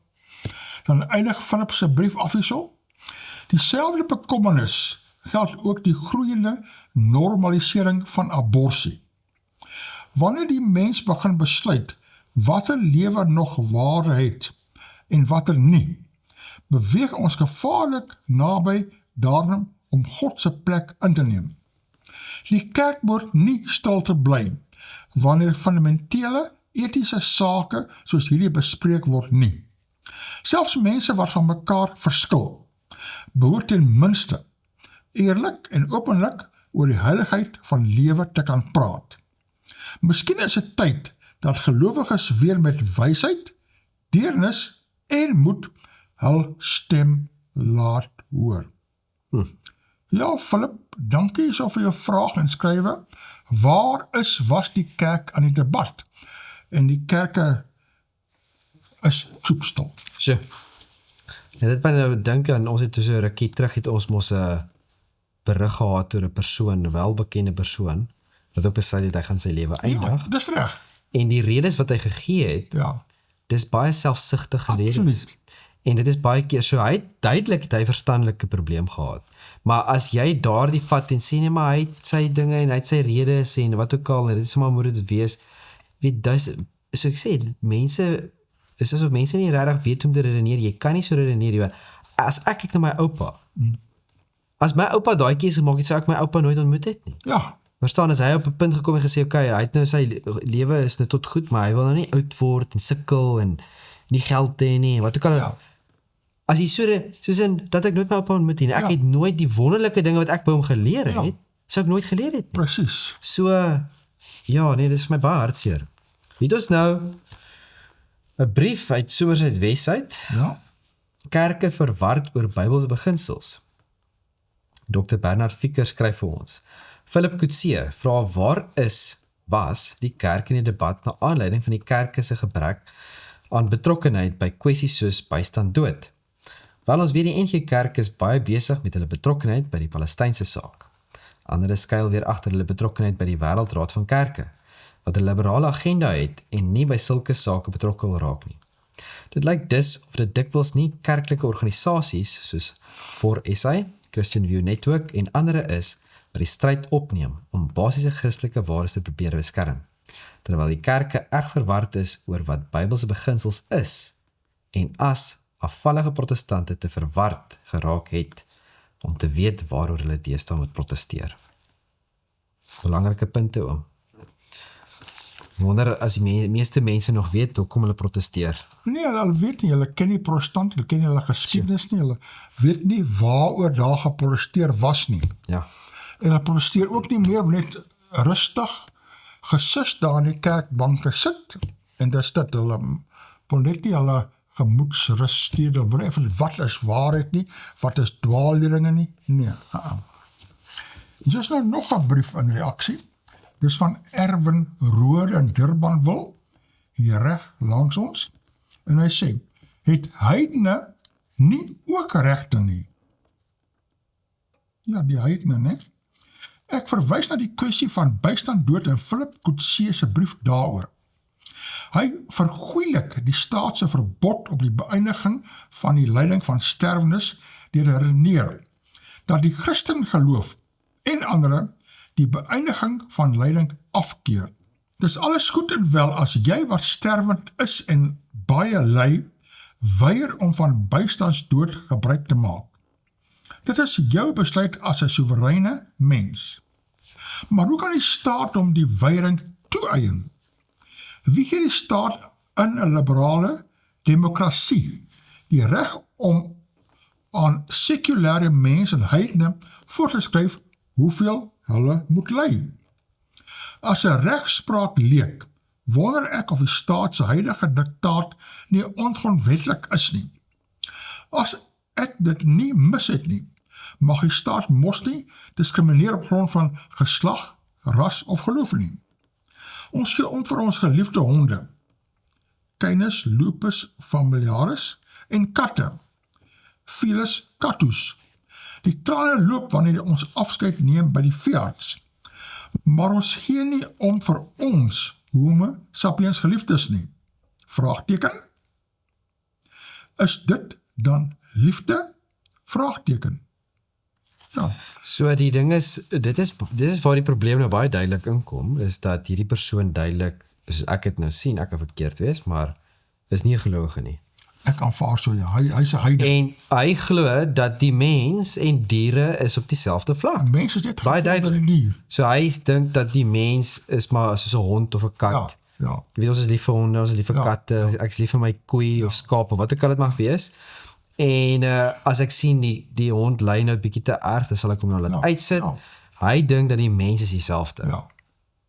Speaker 1: Dan eindig Philip se brief af hierso. Dieselfde bekommernis geld ook die groeiende normalisering van abortus. Wanneer die mens begin besluit watter lewe nog waarde het en watter nie, beweeg ons gevaarlik naby daarom om God se plek in te neem. Die kerk moet nie stil te bly wanneer fundamentele etiese sake soos hierdie bespreek word nie. Selfs mense wat van mekaar verskil, behoort ten minste eerlik en openlik oor die heiligheid van lewe te kan praat. Miskien is dit tyd dat gelowiges weer met wysheid, deernis en moed hul stem laat hoor. Ja, Philip, dankie so vir jou vraag en skrywe. Waar was die kerk aan die debat? En die kerke is soepstil.
Speaker 2: So, en dit my nou dink aan, ons het so 'n rukkie terug, het ons mos 'n berig gehad oor 'n persoon, 'n welbekende persoon, wat op besluit het hy gaan sy lewe eindig.
Speaker 1: Ja, dis reg.
Speaker 2: En die redes wat hy gegee het,
Speaker 1: Ja,
Speaker 2: dis baie selfsugtige redes.
Speaker 1: absoluut.
Speaker 2: En dit is baie keer, so hy het duidelik hy verstandelike probleem gehad. Maar as jy daardie vat en sê, nee, maar hy het sy dinge en hy het sy redes en wat ook al, en dit is maar moet dit wees, weet, so ek sê, mense, is asof mense nie regtig weet hoe om te redeneer, jy kan nie so redeneer, jy, as ek kyk na my oupa, as my oupa daai keuse gemaak het, sou ek my oupa nooit ontmoet het nie.
Speaker 1: Ja,
Speaker 2: Verstaan, as hy op 'n punt gekom en gesê, okay, hy het nou sy lewe is nou tot goed, maar hy wil nou nie oud word en sukkel en nie geld hê nie, wat ook al.
Speaker 1: Ja.
Speaker 2: As hy soos in, dat ek nooit my oupa ontmoet nie, ek
Speaker 1: Ja.
Speaker 2: het nooit die wonderlike dinge wat ek by hom geleer het,
Speaker 1: Ja.
Speaker 2: sou ek nooit geleer het nie.
Speaker 1: presies.
Speaker 2: So, ja, nee, dit is my baie hartseer. Het ons nou 'n brief uit Somerset Wes uit,
Speaker 1: Ja,
Speaker 2: kerke verward oor Bybelse beginsels. Dr. Bernard Fikker skryf vir ons. Philip Coetzee vra waar was die kerk in die debat na aanleiding van die kerke se gebrek aan betrokkenheid by kwessies soos bystand dood. Wel, ons weet die NG Kerk is baie besig met hulle betrokkenheid by die Palestynse saak. Ander skuil weer agter hulle betrokkenheid by die Wêreldraad van Kerke, wat 'n liberale agenda het en nie by sulke sake betrokke wil raak nie. Dit lyk dus of dit dikwels nie kerklike organisasies soos 4SA, Christian View Network en ander is wat die stryd opneem om basiese Christelike waardes te probeer beskerm, terwyl die kerke erg verward is oor wat Bybelse beginsels is en as afvallige protestante te verward geraak het om te weet waaroor hulle deesdae moet protesteer. Belangrike punte oom. Ek wonder as die meeste mense nog weet hoekom hulle protesteer.
Speaker 1: Nee, hulle weet nie, hulle ken nie protestant, hulle ken nie hulle geskiedenis nie, hulle weet nie waaroor daar geprotesteer was nie.
Speaker 2: Ja.
Speaker 1: En hulle protesteer ook nie meer, net rustig, gesis daar in die kerkbanke sit, en dis dit, hulle wil net nie hulle gemoedsrus stede, wil nie van wat is waarheid nie, wat is dwaalleringe nie, nee. Hier is nou nog 'n brief in reaksie, dis van Erwin Rode in Durbanville, hier reg langs ons, en hy sê, het heidene nie ook regte nie? Ja, die heidene, ne? Ek verwys na die kwessie van bystand dood in Philip Coetzee se brief daaroor. Hy vergoeilik die staat se verbod op die beëindiging van die lyding van sterfenis deur te redeneer dat die Christen geloof en ander die beëindiging van lyding afkeer. Dis alles goed en wel as jy wat sterwend is en baie ly, weier om van bystandsdood gebruik te maak. Dit is jou besluit as 'n soewereine mens. Maar hoe kan die staat om die weiering toeëien? Wie gee die staat in 'n liberale demokrasie die reg om aan sekulêre mense en heidene voor te skryf hoeveel hulle moet ly? As 'n regspraak leek, wonder ek of die staat se huidige diktaat nie ongrondwetlik is nie. As ek dit nie mis het nie, mag die staat mos nie diskrimineer op grond van geslag, ras of geloof nie. Ons gee om vir ons geliefde honde, Canis lupus familiaris en katte, Felis catus. Die trane loop wanneer ons afskeid neem by die veearts, maar ons gee nie om vir ons homo sapiens geliefdes nie. Vraagteken? Is dit dan liefde? Vraagteken. Ja.
Speaker 2: So die ding is, dit is waar die probleem nou baie duidelik inkom, is dat hierdie persoon duidelik, soos ek het nou sien, ek kan verkeerd wees, maar is nie 'n gelowige nie.
Speaker 1: Ek aanvaar so, ja, hy is 'n heide.
Speaker 2: En hy glo dat die mens en diere is op dieselfde vlak.
Speaker 1: Mens is net
Speaker 2: Baie
Speaker 1: gevormd in
Speaker 2: duidelik.
Speaker 1: die dier.
Speaker 2: So hy dink dat die mens is maar soos 'n hond of 'n kat.
Speaker 1: Ja.
Speaker 2: Jy weet, ons is lief vir honde, ons is lief vir katte, ek is lief vir my koei of skaap of wat ook al dit mag wees. En as ek sien die hond ly nou bietjie te erg, dan sal ek hom nou laat uitsit. Hy dink dat die mens is dieselfde.
Speaker 1: Ja.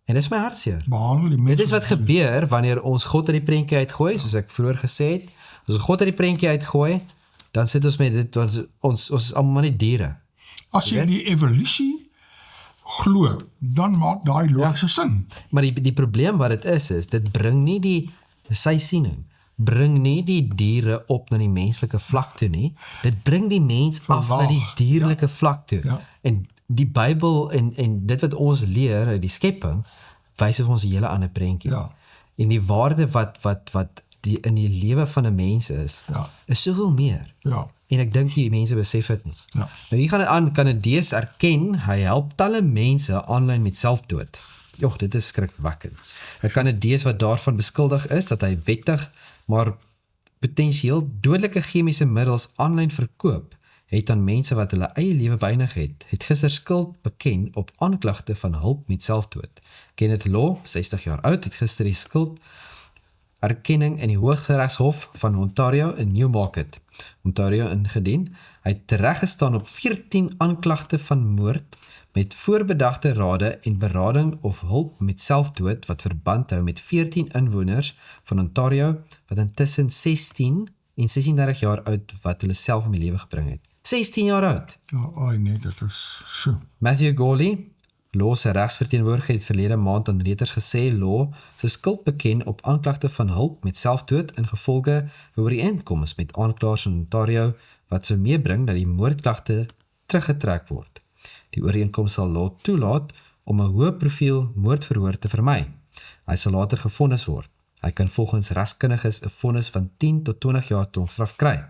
Speaker 2: En dit is my hartseer.
Speaker 1: Behandel die mens.
Speaker 2: Dit is wat gebeur wanneer ons God uit die prentjie uitgooi, soos ek vroeër gesê het. As ons God uit die prentjie uitgooi, dan sit ons met dit, ons is almal net diere.
Speaker 1: As jy in die evolusie glo, dan maak daai logiese sin.
Speaker 2: Maar die probleem wat dit is dit bring nie sy siening, bring nie die diere op na die menslike vlak toe nie, dit bring die mens af na die dierlike vlak toe.
Speaker 1: Ja.
Speaker 2: En die Bybel en dit wat ons leer uit die skepping, wys vir ons 'n hele ander prentjie.
Speaker 1: Ja.
Speaker 2: En die waarde wat in die lewe van 'n mens is soveel meer.
Speaker 1: Ja.
Speaker 2: En ek dink die mense besef dit nie.
Speaker 1: Ja.
Speaker 2: Nou hier gaan dit aan, Kanadees erken, hy help talle mense aanlyn met selfdood. Joh, dit is skrikwekkend. 'n Kanadees wat daarvan beskuldig is dat hy wettig, maar potensieel dodelike chemiese middels aanlyn verkoop, het aan mense wat hulle eie lewe beëindig het gister skuld beken op aanklagte van hulp met selfdood. Kenneth Law, 60 jaar oud, het gister die skuld erkenning in die Hooggeregshof van Ontario in Newmarket, Ontario ingedien. Hy het tereggestaan op 14 aanklagte van moord met voorbedagte rade en berading of hulp met selfdood wat verband hou met 14 inwoners van Ontario wat intussen 16 en 36 jaar oud wat hulle self om die lewe gebring het. 16 jaar oud.
Speaker 1: Ja, nee, dit is so.
Speaker 2: Matthew Gawley, Law se regsverteenwoordiger, het verlede maand aan Reuters gesê Law se skuld beken op aanklagte van hulp met selfdood ingevolge ooreenkoms met aanklaers in Ontario wat sou meebring dat die moordklagte teruggetrek word. Die ooreenkoms sal Law toelaat om 'n hoë profiel moordverhoor te vermy. Hy sal later gevonnis word. Hy kan volgens regskundiges 'n vonnis van 10 tot 20 jaar tronkstraf kry.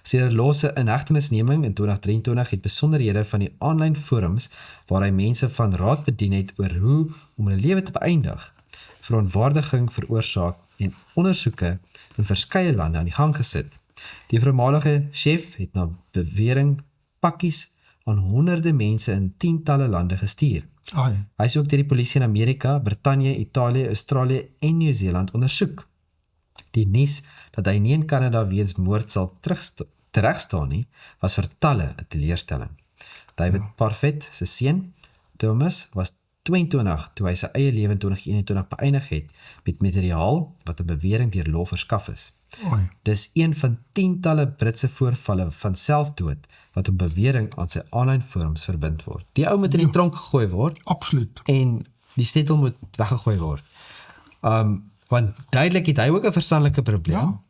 Speaker 2: Sedert Law se inhegtenisneming in 2023 het besonderhede van die aanlyn forums waar hy mense van raad bedien het oor hoe om hulle lewe te beëindig, verontwaardiging veroorsaak en ondersoeke in verskeie lande aan die gang gesit. Die voormalige chef het na bewering pakkies aan honderde mense in tientalle lande gestuur.
Speaker 1: Ai,
Speaker 2: Hy is ook deur die polisie in Amerika, Brittanje, Italië, Australië en Nieu-Seeland ondersoek. Die nuus dat hy nie in Kanada weens moord sal teregstaan nie, was vir talle 'n teleurstelling. David Parfet se seun, Thomas, was 22 toe hy sy eie lewe in 2021 beëindig het met materiaal wat 'n bewering deur Law verskaf is.
Speaker 1: ai,
Speaker 2: Dis een van tientalle Britse voorvalle van selfdood wat op bewering aan sy aanlyn forums verbind word. Die ou moet in die tronk gegooi word
Speaker 1: absoluut.
Speaker 2: en die sleutel moet weggegooi word. Want duidelik het hy ook 'n verstandelike probleem.
Speaker 1: Ja.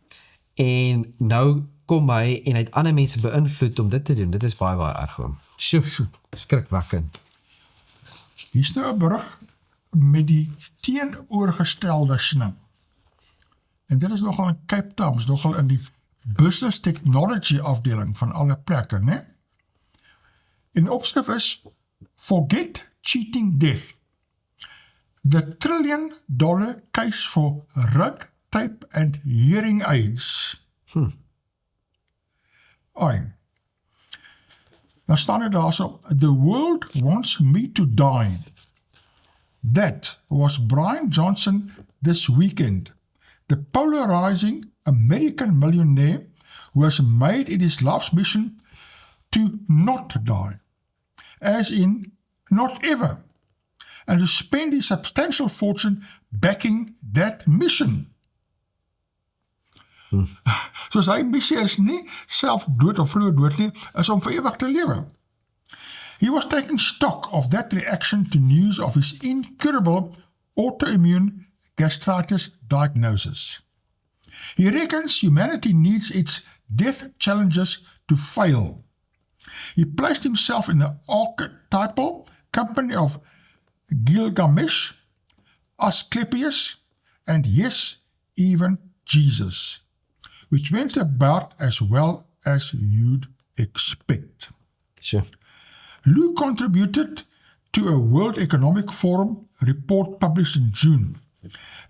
Speaker 2: En nou kom hy en hy het ander mense beïnvloed om dit te doen. Dit is baie baie erg oom. Sjoe, skrikwekkend.
Speaker 1: Hier's nou 'n berig met die teenoorgestelde sning. En dit is nogal in Cape Town, is nogal in die business technology afdeling van alle plekke, né? En die opskrif is Forget Cheating Death. The $1 trillion case for rug tape and hearing aids. Ai. Dan staan er daar so, the world wants me to die. That was Brian Johnson this weekend, the polarizing American millionaire who has made it his life's mission to not die, as in not ever, and to spend his substantial fortune backing that mission. So sy missie is nie self dood of vroeg dood nie, is om vir ewig te lewe. He was taking stock of that reaction to news of his incurable autoimmune gastritis diagnosis. He reckons humanity needs its death challenges to fail. He placed himself in the archetypal company of Gilgamesh, Asclepius, and yes, even Jesus, which went about as well as you'd expect.
Speaker 2: Sure.
Speaker 1: Lou contributed to a World Economic Forum report published in June,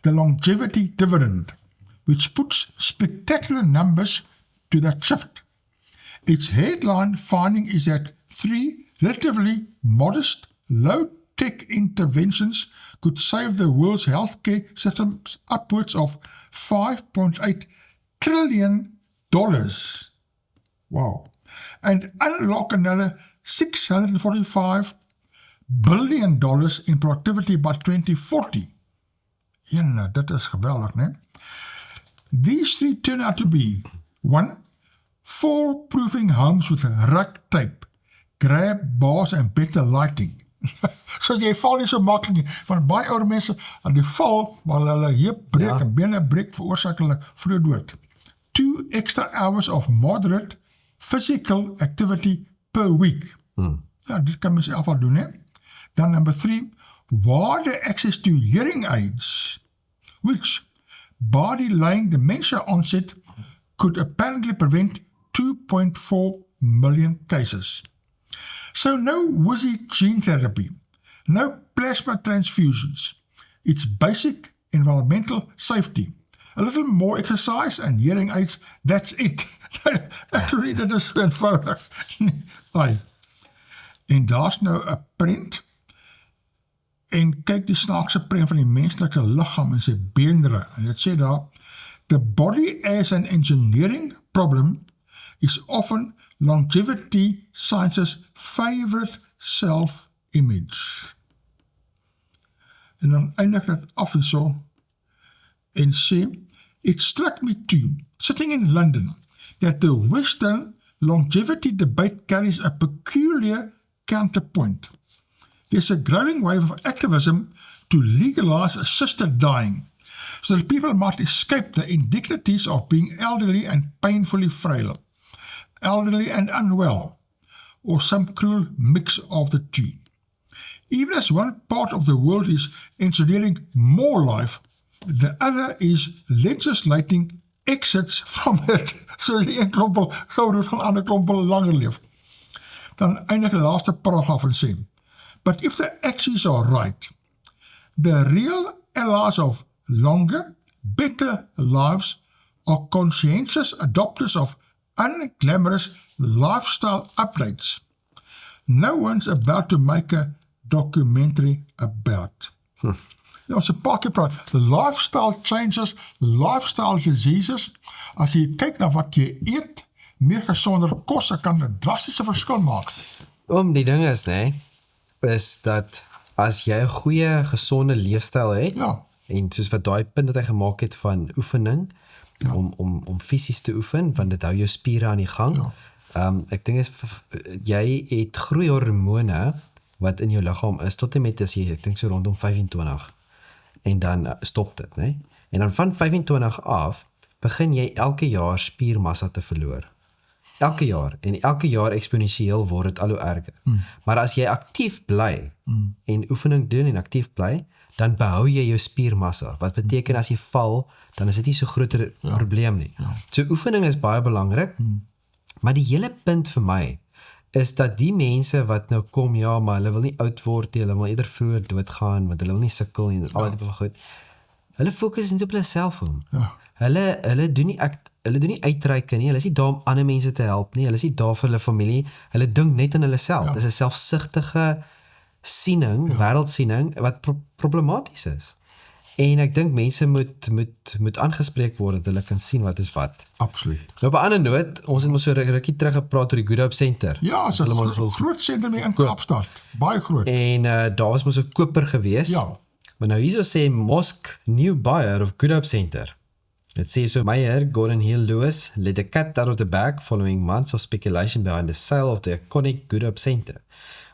Speaker 1: the Longevity Dividend, which puts spectacular numbers to that shift. Its headline finding is that 3 relatively modest, low-tech interventions could save the world's healthcare systems upwards of $5.8 trillion. Wow. And unlock another $645 billion in productivity by 2040. Ja, dit is geweldig, né? These 3 turn out to be 1. Fall-proofing homes with rug tape, grab bars and better lighting. So jy val nie so maklik nie, want baie oude mense aan die val, waar hulle heup breek en bene breek, veroorsaak hulle vroeg dood. 2 extra hours of moderate physical activity per week. Ja, dit kan mens self al doen, hè? Dan number 3, wider access to hearing aids, which body-laying dementia onset could apparently prevent 2.4 million cases. So no wizzy gene therapy, no plasma transfusions. It's basic environmental safety. A little more exercise and hearing aids, that's it. Actually, dit is eenvoudig. Ai. En daar's nou 'n prent, en kyk die snaakse prent van die menslike liggaam en sy beenderre, en dit sê daar, the body as an engineering problem is often longevity science's favorite self-image. En dan eindig dit af en so, en sê, it struck me too, sitting in London, that the Western longevity debate carries a peculiar counterpoint. There's a growing wave of activism to legalize assisted dying, so that people might escape the indignities of being elderly and painfully frail, elderly and unwell, or some cruel mix of the two. Even as one part of the world is engineering more life, the other is legislating exits from it. So die een klompel gauw doet, gaan ander klompel langer leef. Dan eindig die laaste paragraaf en sê, but if the axes are right, the real allies of longer, better lives are conscientious adopters of unglamorous lifestyle updates. No one's about to make a documentary about. Ja, ons 'n paar keer praat, lifestyle changes, lifestyle diseases, as jy kyk na wat jy eet, meer gesonder kos, kan 'n drastiese verskil maak.
Speaker 2: Die ding is, is dat as jy 'n goeie, gesonde leefstyl het,
Speaker 1: Ja.
Speaker 2: en soos wat daai punt wat hy gemaak het van oefening, om fisies te oefen, want dit hou jou spiere aan die gang. Ek dink is, jy het groeihormone wat in jou liggaam is, tot en met as jy, ek dink so rondom 25, en dan stop dit, En dan van 25 af, begin jy elke jaar spiermassa te verloor. Elke jaar, en elke jaar eksponensieel word dit al hoe erger. Maar as jy aktief bly, en oefening doen en aktief bly, dan behou jy jou spiermassa, wat beteken as jy val, dan is dit nie so groter probleem nie. So oefening is baie belangrik, maar die hele punt vir my, is dat die mense wat nou kom, maar hulle wil nie oud word, hulle wil eerder vroeër doodgaan, want hulle wil nie sukkel en al die goed, hulle fokus net op hulle selfoon. Hulle doen nie uitreike nie, hulle is nie daar om ander mense te help nie, hulle is nie daar vir hulle familie, hulle dink net aan hulle self. Dit is 'n selfsugtige siening, wêreldsiening, wat problematies is. En ek dink mense moet aangespreek word, dat hulle kan sien wat is wat.
Speaker 1: Absoluut.
Speaker 2: Nou op 'n ander noot, ons het ons so rukkie terug gepraat oor die Good Hope Center.
Speaker 1: Ja, is 'n groot sentrum in Kaapstad, baie groot.
Speaker 2: En daar was mos 'n koper gewees.
Speaker 1: Ja.
Speaker 2: Maar nou hierso sê Mosque new buyer of Good Hope Center. It says so Meyer Gordon Hill Lewis let the cat out of the bag following months of speculation behind the sale of the iconic Good Hope Center,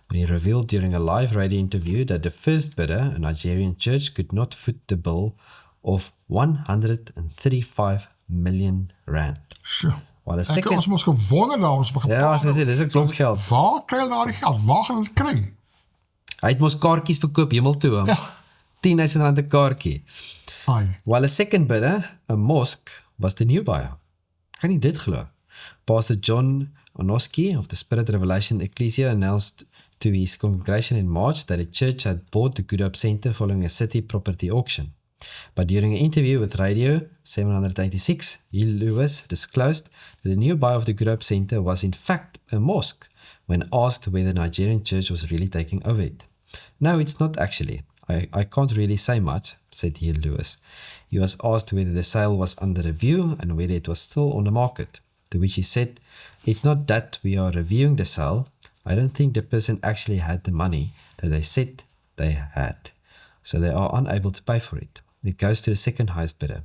Speaker 2: when he revealed during a live radio interview that the first bidder, a Nigerian church, could not foot the bill of 135 million rand.
Speaker 1: Sure.
Speaker 2: While a
Speaker 1: Ek
Speaker 2: second,
Speaker 1: ons mos gewonder daar, ons begin
Speaker 2: ja, as ek sê, dis 'n klomp geld.
Speaker 1: Waar kry hulle daardie geld? Waar gaan hulle dit kry?
Speaker 2: Hy het mos kaartjies verkoop hemel toe. 10.000 rand 'n kaartjie.
Speaker 1: Ai.
Speaker 2: While a second bidder, a mosque, was the new buyer. Kan jy dit glo? Pastor John Onoski of the Spirit Revelation Ecclesia announced to his congregation in March that the church had bought the Good Hope Center following a city property auction. But during an interview with Radio 786, Hill Lewis disclosed that the new buyer of the Good Hope Center was in fact a mosque when asked whether the Nigerian church was really taking over it. No, it's not actually. I can't really say much, said Hill Lewis. He was asked whether the sale was under review and whether it was still on the market, to which he said, it's not that we are reviewing the sale. I don't think the person actually had the money that they said they had, so they are unable to pay for it. It goes to the second highest bidder.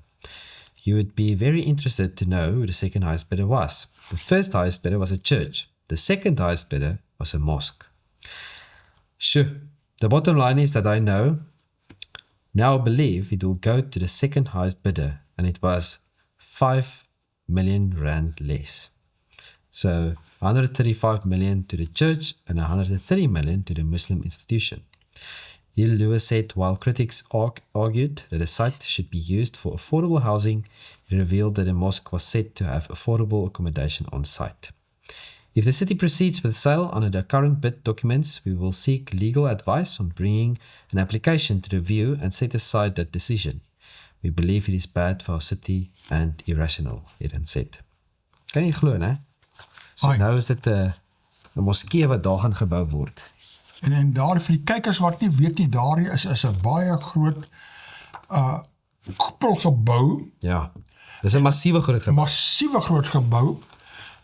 Speaker 2: You would be very interested to know who the second highest bidder was. The first highest bidder was a church. The second highest bidder was a mosque. Sure. The bottom line is that I now believe it will go to the second highest bidder, and it was 5 million rand less. So 135 million to the church and 130 million to the Muslim institution. Hill Lewis said while critics argued that the site should be used for affordable housing, he revealed that the mosque was said to have affordable accommodation on site. If the city proceeds with the sale under the current bid documents, we will seek legal advice on bringing an application to review and set aside that decision. We believe it is bad for our city and irrational, he then said. Kan jy glo, né? So nou is dit 'n moskee wat daar gaan gebou word.
Speaker 1: En daar vir die kykers wat nie weet nie, daar is 'n baie groot koepelgebou.
Speaker 2: Ja. Dis 'n massiewe groot gebou.
Speaker 1: Massiewe groot gebou.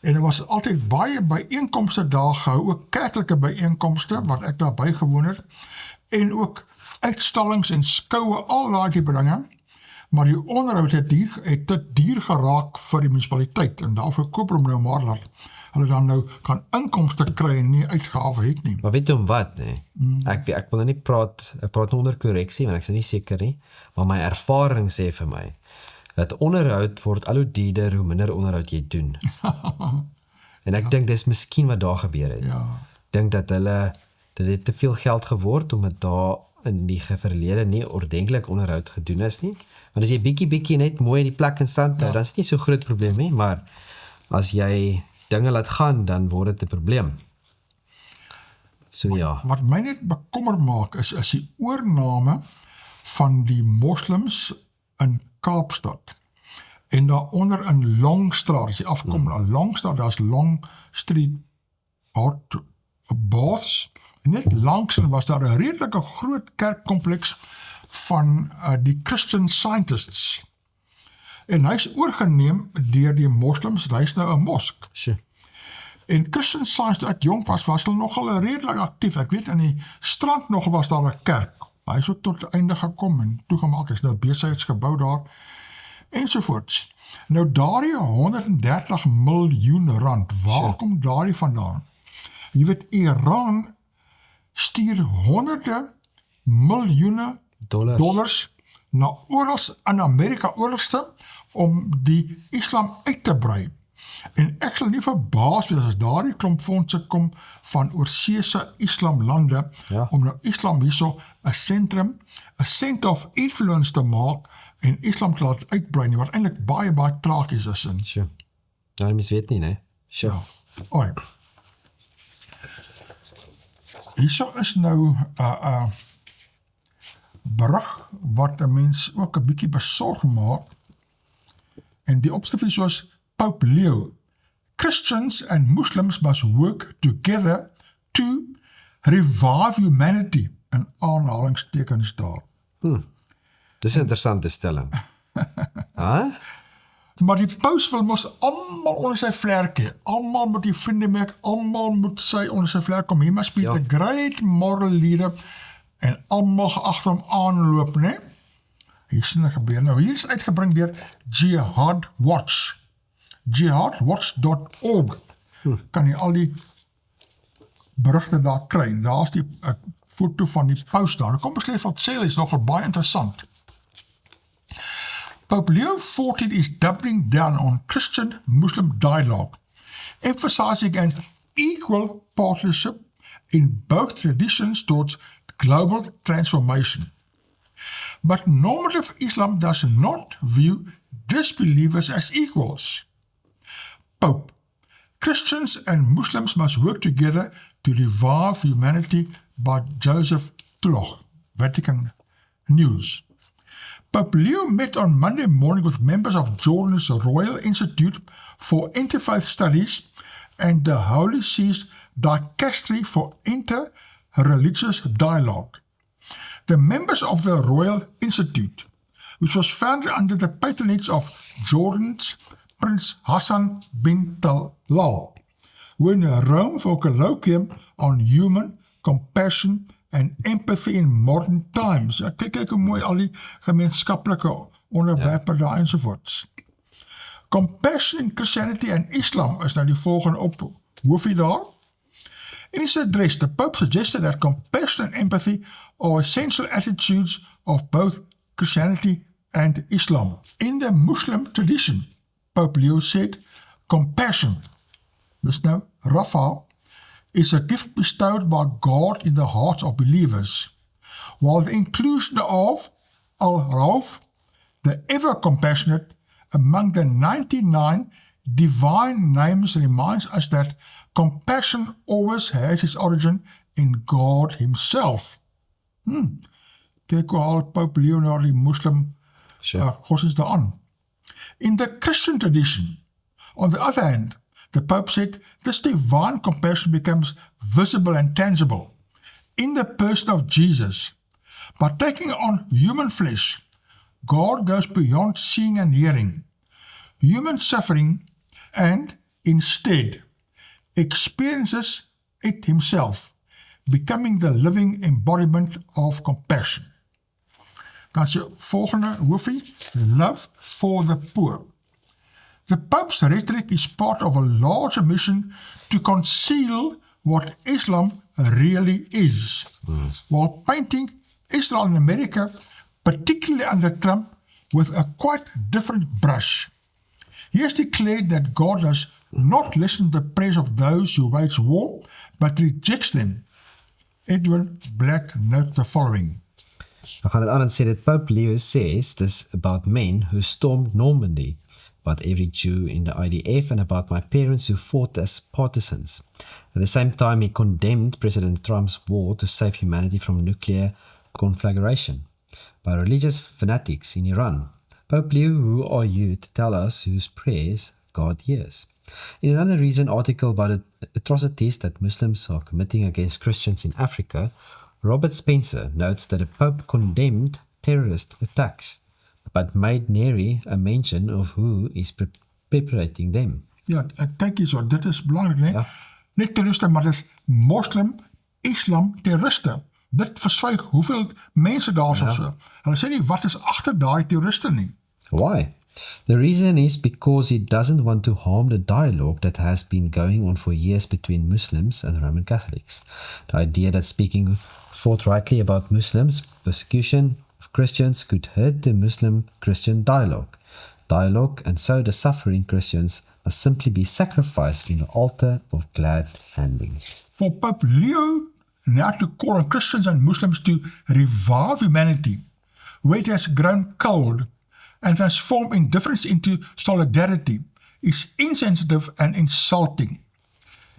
Speaker 1: En er was altyd baie byeenkomste daar gehou, ook kerklike byeenkomste wat ek daar bygewoon het, en ook uitstallings en skoue, al daardie dinge. Maar die onderhoud het te duur geraak vir die munisipaliteit, en daarvoor koop hulle nou maar dat hulle dan nou kan inkomste kry en nie uitgawe het nie.
Speaker 2: Maar weet jy om wat, nee? Ek wil nou nie praat nou onder korreksie, want ek is nie seker nie, maar my ervaring sê vir my, dat onderhoud word al hoe duurder, hoe minder onderhoud jy doen. En ek dink dis miskien wat daar gebeur het.
Speaker 1: Ja.
Speaker 2: Ek dink dat dit het te veel geld geword, omdat daar in die verlede nie ordentlik onderhoud gedoen is nie. Want as jy bietjie net mooi die plek in stand hou, dan is dit nie so groot probleem nie, maar as jy dinge laat gaan, dan word dit 'n probleem. So ja.
Speaker 1: Wat my net bekommer maak is die oorname van die moslims in Kaapstad en daaronder in Longstraat, as jy afkom na Longstraat, daar's Long Street Hot Baths, en net langs was daar 'n redelike groot kerkkompleks van die Christian Scientists, en hy's oorgeneem deur die moslims, hy's nou 'n mosk.
Speaker 2: Sure.
Speaker 1: En Christian Science, toe ek jong was hulle nogal redelik actief. Ek weet, in die strand nog was daar 'n kerk. Hy is ook tot die einde gekom en toegemaak, is nou 'n besigheidsgebou daar, ensovoorts. Nou daardie 130 miljoen rand, waar kom daardie vandaan? Jy weet, Iran stuur honderde miljoene dollars na orals in Amerika oorlogste om die islam uit te brei. En ek sal nie verbaas wees as daardie klomp fondse kom van oorseese islamlande, om nou islam hierso 'n sentrum, 'n center of influence te maak en islam te laat uitbrei nie, wat eintlik baie tragies is.
Speaker 2: Sure. Nou, die mens weet nie, né? Sure.
Speaker 1: Ja. Oi. Hierso is nou 'n berig wat 'n mens ook 'n bietjie besorg maak, en die opskrif is soos Pope Leo: Christians and Muslims must work together to revive humanity, in aanhalingstekens daar.
Speaker 2: Dis 'n interessante stelling.
Speaker 1: Maar die paus wil mos almal onder sy vlerk hê. Almal moet die vriende maak, almal moet sy onder sy vlerk kom. He must be the great moral leader, en almal geag hom aanloop, né? Hier sien dit gebeur. Nou hier is uitgebring deur Jihad Watch. jihadwatch.org. Kan jy al die berigte daar kry. En daar is die foto van die paus daar. Kom ons lees wat sê, is nogal baie interessant. Pope Leo XIV is doubling down on Christian-Muslim dialogue, emphasizing an equal partnership in both traditions towards global transformation. But normative Islam does not view disbelievers as equals. Pope: Christians and Muslims must work together to revive humanity, by Joseph Tulloch, Vatican News. Pope Leo met on Monday morning with members of Jordan's Royal Institute for Interfaith Studies and the Holy See's Dicastery for Inter-Religious Dialogue. The members of the Royal Institute, which was founded under the patronage of Jordan's Prince Hassan bin Talal, were in Rome for a colloquium on human compassion and empathy in modern times. Kyk hoe mooi al die gemeenskaplike onderwerpe daar ensovoorts. Compassion in Christianity and Islam is nou die volgende op hoofie daar. In his address, the Pope suggested that compassion and empathy are essential attitudes of both Christianity and Islam. In the Muslim tradition, Pope Leo said, compassion, this now, Rafa, is a gift bestowed by God in the hearts of believers, while the inclusion of Al-Rauf, the ever-compassionate, among the 99 divine names reminds us that compassion always has its origin in God himself. Kyk hoe haal Pope Leo na die Muslim godsdienst aan. In the Christian tradition, on the other hand, the Pope said, this divine compassion becomes visible and tangible in the person of Jesus. By taking on human flesh, God goes beyond seeing and hearing human suffering and instead experiences it himself, becoming the living embodiment of compassion. Dan is je volgende hoofie, love for the poor. The Pope's rhetoric is part of a larger mission to conceal what Islam really is, while painting Israel and America, particularly under Trump, with a quite different brush. He has declared that God does not listen to the prayers of those who wage war, but rejects them. Edwin Black note the following.
Speaker 2: Dan gaan dit aan en sê that Pope Leo says this about men who stormed Normandy, about every Jew in the IDF, and about my parents who fought as partisans. At the same time, he condemned President Trump's war to save humanity from nuclear conflagration by religious fanatics in Iran. Pope Leo, who are you to tell us whose prayers God hears? In another recent article about the atrocities that Muslims are committing against Christians in Africa, Robert Spencer notes that the Pope condemned terrorist attacks, but made nary a mention of who is perpetrating them.
Speaker 1: Ja, kyk hier so, dit is belangrik, né?
Speaker 2: Ja.
Speaker 1: Net terroriste, maar dit is moslim, islam, terroriste. Dit verswyg hoeveel mense daar is so. Hulle sê nie wat is agter daai terroriste nie.
Speaker 2: Why? The reason is because he doesn't want to harm the dialogue that has been going on for years between Muslims and Roman Catholics. The idea that speaking forthrightly about Muslims' persecution of Christians could hurt the Muslim-Christian dialogue, and so the suffering Christians must simply be sacrificed in the altar of glad handing.
Speaker 1: For Pope Leo now to call on Christians and Muslims to revive humanity, where it has grown cold, and transform indifference into solidarity, is insensitive and insulting.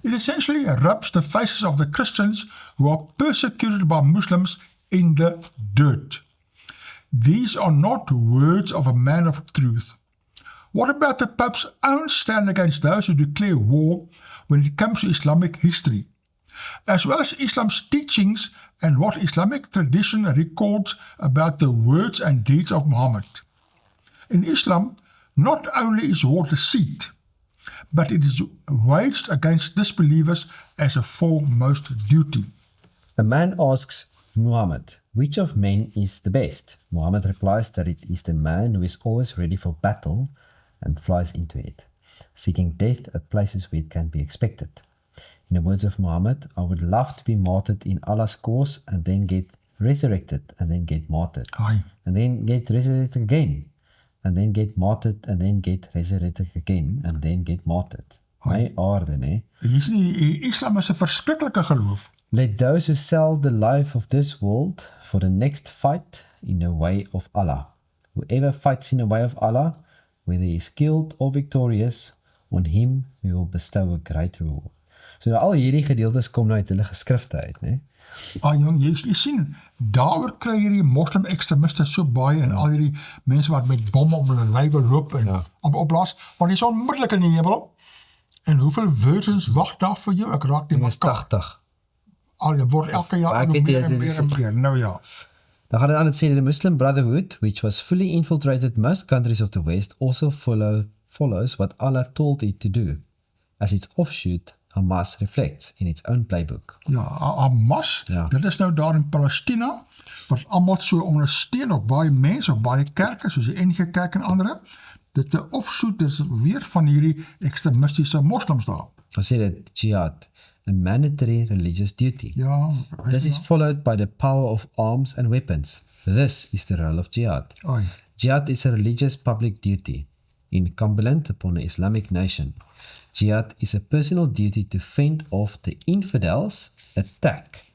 Speaker 1: It essentially rubs the faces of the Christians who are persecuted by Muslims in the dirt. These are not words of a man of truth. What about the Pope's own stand against those who declare war when it comes to Islamic history, as well as Islam's teachings and what Islamic tradition records about the words and deeds of Muhammad? In Islam, not only is war deceit, but it is waged against disbelievers as a foremost duty.
Speaker 2: A man asks Muhammad, which of men is the best? Muhammad replies that it is the man who is always ready for battle and flies into it, seeking death at places where it can be expected. In the words of Muhammad, I would love to be martyred in Allah's cause and then get resurrected and then get martyred.
Speaker 1: Aye.
Speaker 2: And then get resurrected again. And then get martyred and then get resurrected again and then get martyred. My aarde, ne?
Speaker 1: Jy sien, Islam is 'n verskriklike geloof.
Speaker 2: Let those who sell the life of this world for the next fight in the way of Allah. Whoever fights in the way of Allah, whether he is killed or victorious, on him we will bestow a great reward. So nou al hierdie gedeeltes kom nou uit hulle geskrifte uit, né?
Speaker 1: Jong, jy sien, daaroor kry hierdie moslim ekstremiste so baie en al hierdie mense wat met bomme om hulle lywe loop en opblaas, want die is onmiddellik in die hemel. En hoeveel virgins wag daar vir jou? Ek raak nie
Speaker 2: Dis 80.
Speaker 1: Al word elke jaar
Speaker 2: Ek
Speaker 1: nog
Speaker 2: weet
Speaker 1: meer en
Speaker 2: dit
Speaker 1: meer
Speaker 2: is-
Speaker 1: en meer. Nou ja.
Speaker 2: Dan gaan het aan het sê that the Muslim Brotherhood, which was fully infiltrated most countries of the West, also follows what Allah told it to do. As its offshoot, Hamas reflects in its own playbook.
Speaker 1: Ja, Hamas,
Speaker 2: Ja.
Speaker 1: dit is nou daar in Palestina, wat almal so ondersteun op baie mense, op baie kerke, soos die NG Kerk en andere. Dit is 'n offshoot, dit is weer van hierdie ekstremistiese moslims daar.
Speaker 2: I say that jihad, a mandatory religious duty.
Speaker 1: Ja,
Speaker 2: This is followed by the power of arms and weapons. This is the role of jihad.
Speaker 1: Ai.
Speaker 2: Jihad is a religious public duty incumbent upon the Islamic nation. Jihad is a personal duty to fend off the infidels' attack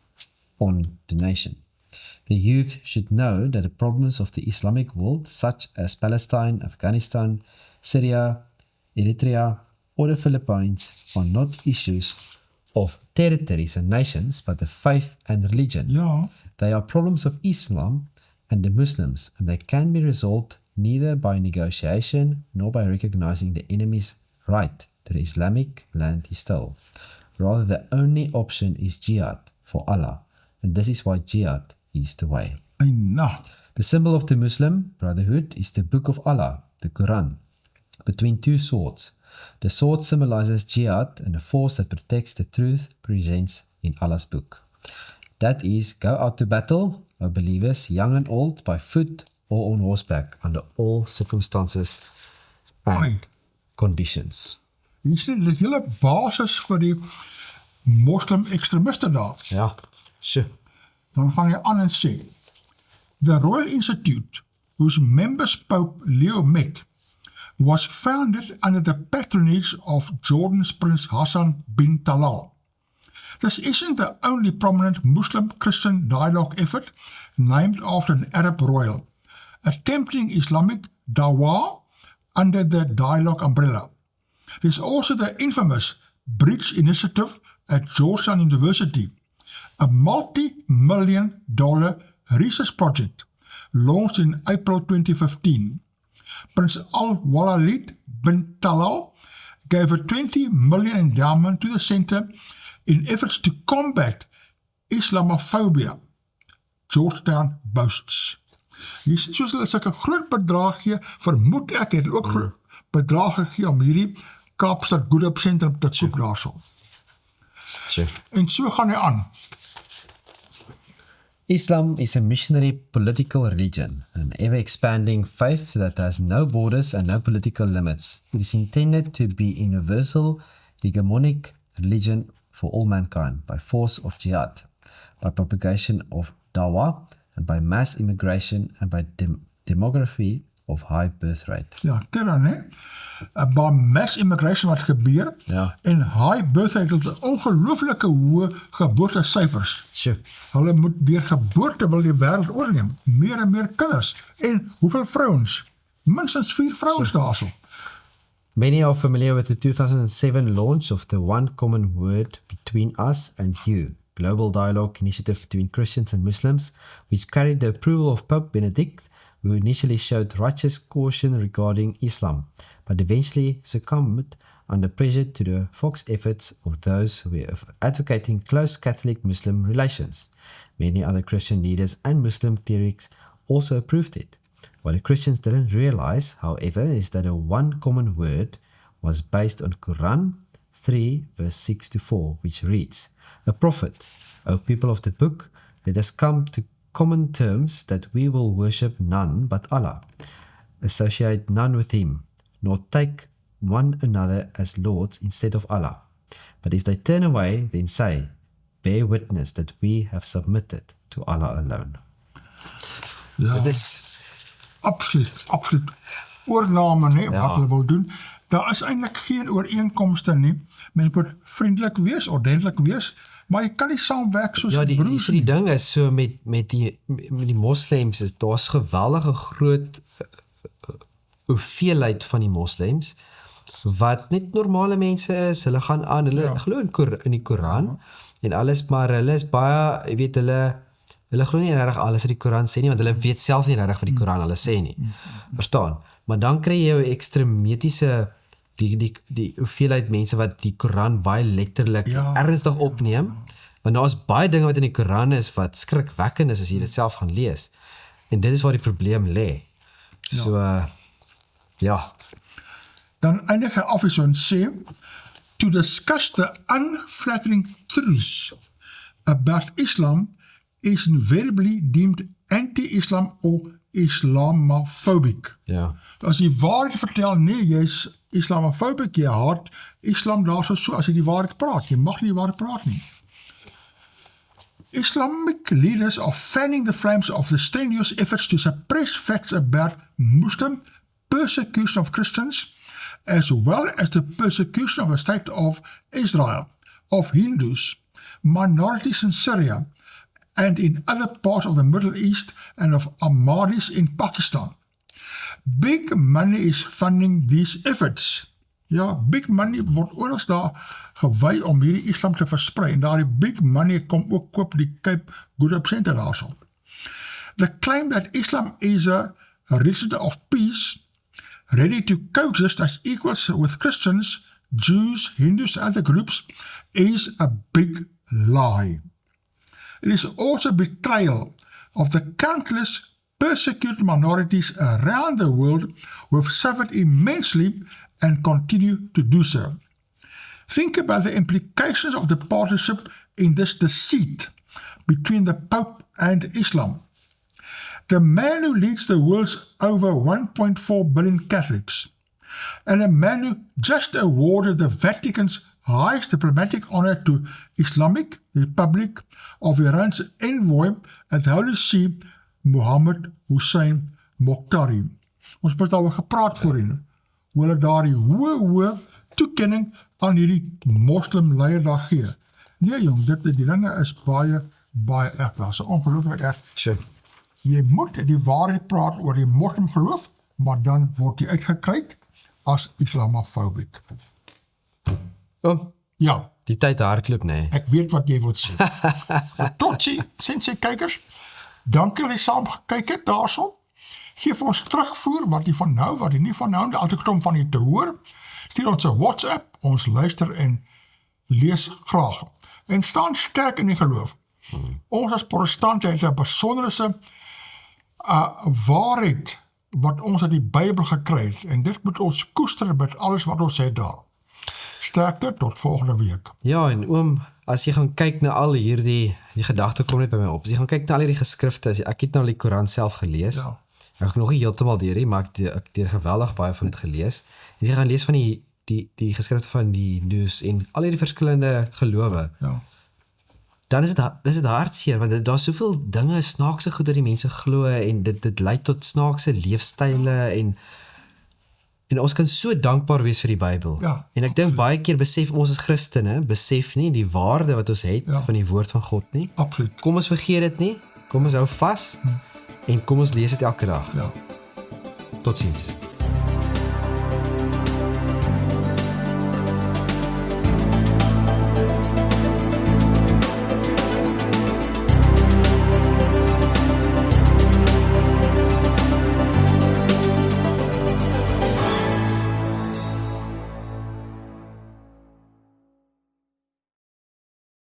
Speaker 2: on the nation. The youth should know that the problems of the Islamic world, such as Palestine, Afghanistan, Syria, Eritrea, or the Philippines, are not issues of territories and nations, but of faith and religion.
Speaker 1: Ja,
Speaker 2: They are problems of Islam and the Muslims, and they can be resolved neither by negotiation nor by recognizing the enemy's right to the Islamic land he stole. Rather, the only option is jihad for Allah, and this is why jihad is the way.
Speaker 1: enough.
Speaker 2: The symbol of the Muslim Brotherhood is the Book of Allah, the Quran, between two swords. The sword symbolizes jihad and the force that protects the truth presents in Allah's book. That is, go out to battle, O believers, young and old, by foot or on horseback, under all circumstances and
Speaker 1: Ai.
Speaker 2: conditions.
Speaker 1: Jy sien, dit is hele basis vir die moslim ekstremiste daar.
Speaker 2: Ja, sure.
Speaker 1: Dan gaan hy aan en sê, the Royal Institute, whose members Pope Leo met, was founded under the patronage of Jordan's Prince Hassan bin Talal. This isn't the only prominent Muslim-Christian dialogue effort named after an Arab royal, attempting Islamic dawah under the dialogue umbrella. There's also the infamous Bridge Initiative at Georgetown University, a multi-million-dollar research project launched in April 2015. Prince Al-Walid bin Talal gave a $20 million endowment to the center in efforts to combat Islamophobia, Georgetown boasts. Hier sien soos hulle sulke groot bedrag gee, vermoed ek het ook bedrag gegee om hierdie Kaapstad Good Hope Centrum te soek daarso. En so gaan hy aan.
Speaker 2: Islam is a missionary political religion, an ever-expanding faith that has no borders and no political limits. It is intended to be a universal, hegemonic religion for all mankind, by force of jihad, by propagation of dawah, and by mass immigration, and by demography of high birth rate.
Speaker 1: Ja, kyk dan, hè. By mass immigration wat gebeur, en high birth rate, het ongelooflike hoë geboortesyfers.
Speaker 2: Sure.
Speaker 1: Hulle moet deur geboorte wil die wêreld oorneem, meer en meer kinders, en hoeveel vrouens? Minstens 4 vrouens daarso.
Speaker 2: Many are familiar with the 2007 launch of the One Common Word Between Us and You, global dialogue initiative between Christians and Muslims, which carried the approval of Pope Benedict, who initially showed righteous caution regarding Islam, but eventually succumbed under pressure to the Fox efforts of those who were advocating close Catholic-Muslim relations. Many other Christian leaders and Muslim clerics also approved it. What the Christians didn't realize, however, is that a one common word was based on Quran 3 verse 6 to 4, which reads, "A prophet, O people of the book, let us come to common terms that we will worship none but Allah, associate none with him, nor take one another as lords instead of Allah. But if they turn away, then say, bear witness that we have submitted to Allah alone."
Speaker 1: Ja,
Speaker 2: Dit is
Speaker 1: absoluut oorname, nee, wat hulle wil doen. Daar is eintlik geen ooreenkomste nie. Men moet vriendelik wees, ordentlik wees, maar jy kan nie saamwerk soos broers
Speaker 2: die ding is so met die moslems, daar's geweldige groot hoeveelheid van die moslems wat net normale mense is. Hulle gaan aan, hulle glo in die Koran en alles, maar hulle is baie, jy weet, hulle glo nie regtig alles wat die Koran sê nie, want hulle weet self nie regtig wat die Koran hulle sê nie. Verstaan? Maar dan kry jy jou ekstremitiese die hoeveelheid mense wat die Koran baie letterlik ernstig opneem, want daar is baie dinge wat in die Koran is wat skrikwekkend is as jy dit self gaan lees. En dit is waar die probleem lê. So,
Speaker 1: Dan eindig hy af en sê, to discuss the unflattering truths about Islam is invariably deemed anti-Islam or Islamophobic.
Speaker 2: Ja.
Speaker 1: As jy waarheid vertel, nee, jy is Islamophobic, jy haat Islam daar so as jy die waarheid praat. Jy mag nie die waarheid praat nie. Islamic leaders are fanning the flames of the strenuous efforts to suppress facts about Muslim persecution of Christians, as well as the persecution of the state of Israel, of Hindus, minorities in Syria, and in other parts of the Middle East, and of Ahmadis in Pakistan. Big money is funding these efforts. Ja, big money word oorals daar gewy om hierdie Islam te versprei, en daar die big money kom ook koop die Cape Good Hope Centre daarso. The claim that Islam is a religion of peace, ready to coexist as equals with Christians, Jews, Hindus, and other groups, is a big lie. It is also betrayal of the countless persecuted minorities around the world who have suffered immensely and continue to do so. Think about the implications of the partnership in this deceit between the Pope and Islam. The man who leads the world's over 1.4 billion Catholics, and a man who just awarded the Vatican's highest diplomatic honor to Islamic Republic of Iran's envoy at the Holy See, Mohammed Hussein Mokhtari. Ons het daaroor gepraat voorheen. hoe hulle daar die hoë toekenning aan hierdie moslimleier daar gee. Nee jong, die dinge is baie erg, dat is ongelooflik erg.
Speaker 2: Sure.
Speaker 1: Jy moet die waarheid praat oor die moslim geloof, maar dan word jy uitgekryk as islamofobiek. Ja,
Speaker 2: Die tyd hardloop, nee.
Speaker 1: ek weet wat jy wil sê. Tot sien kykers, dankie dat jy saam gekyk het daarson. Geef ons terugvoer, wat jy van nou, wat jy nie van nou, die agtergrond van jy te hoor. Stuur ons 'n WhatsApp, ons luister en lees graag. En staan sterk in die geloof. Ons as protestante het 'n besonderse waarheid wat ons uit die Bybel gekry het, en dit moet ons koester met alles wat ons het daar. Sterkte tot volgende week.
Speaker 2: Ja, en oom, as jy gaan kyk na al die gedagte kom net by my op, as jy gaan kyk na al hierdie geskrifte, ek het nou die Koran self gelees,
Speaker 1: Ja.
Speaker 2: Ek het nog nie heeltemal deur maar ek het geweldig baie van dit gelees, en as jy gaan lees van die geskrifte van die Hindus en al hierdie verskillende gelowe,
Speaker 1: Ja.
Speaker 2: dan is dit hartseer, want daar is soveel dinge, snaakse goed dat die mense glo, en dit lei tot snaakse leefstyle, en ons kan so dankbaar wees vir die Bybel.
Speaker 1: Ja,
Speaker 2: En ek dink baie keer besef ons as Christene, besef nie die waarde wat ons het
Speaker 1: Ja.
Speaker 2: van die woord van God nie.
Speaker 1: Absoluut.
Speaker 2: Kom ons vergeet dit nie, kom ons hou vas, en kom ons lees dit elke dag.
Speaker 1: Ja.
Speaker 2: Totsiens.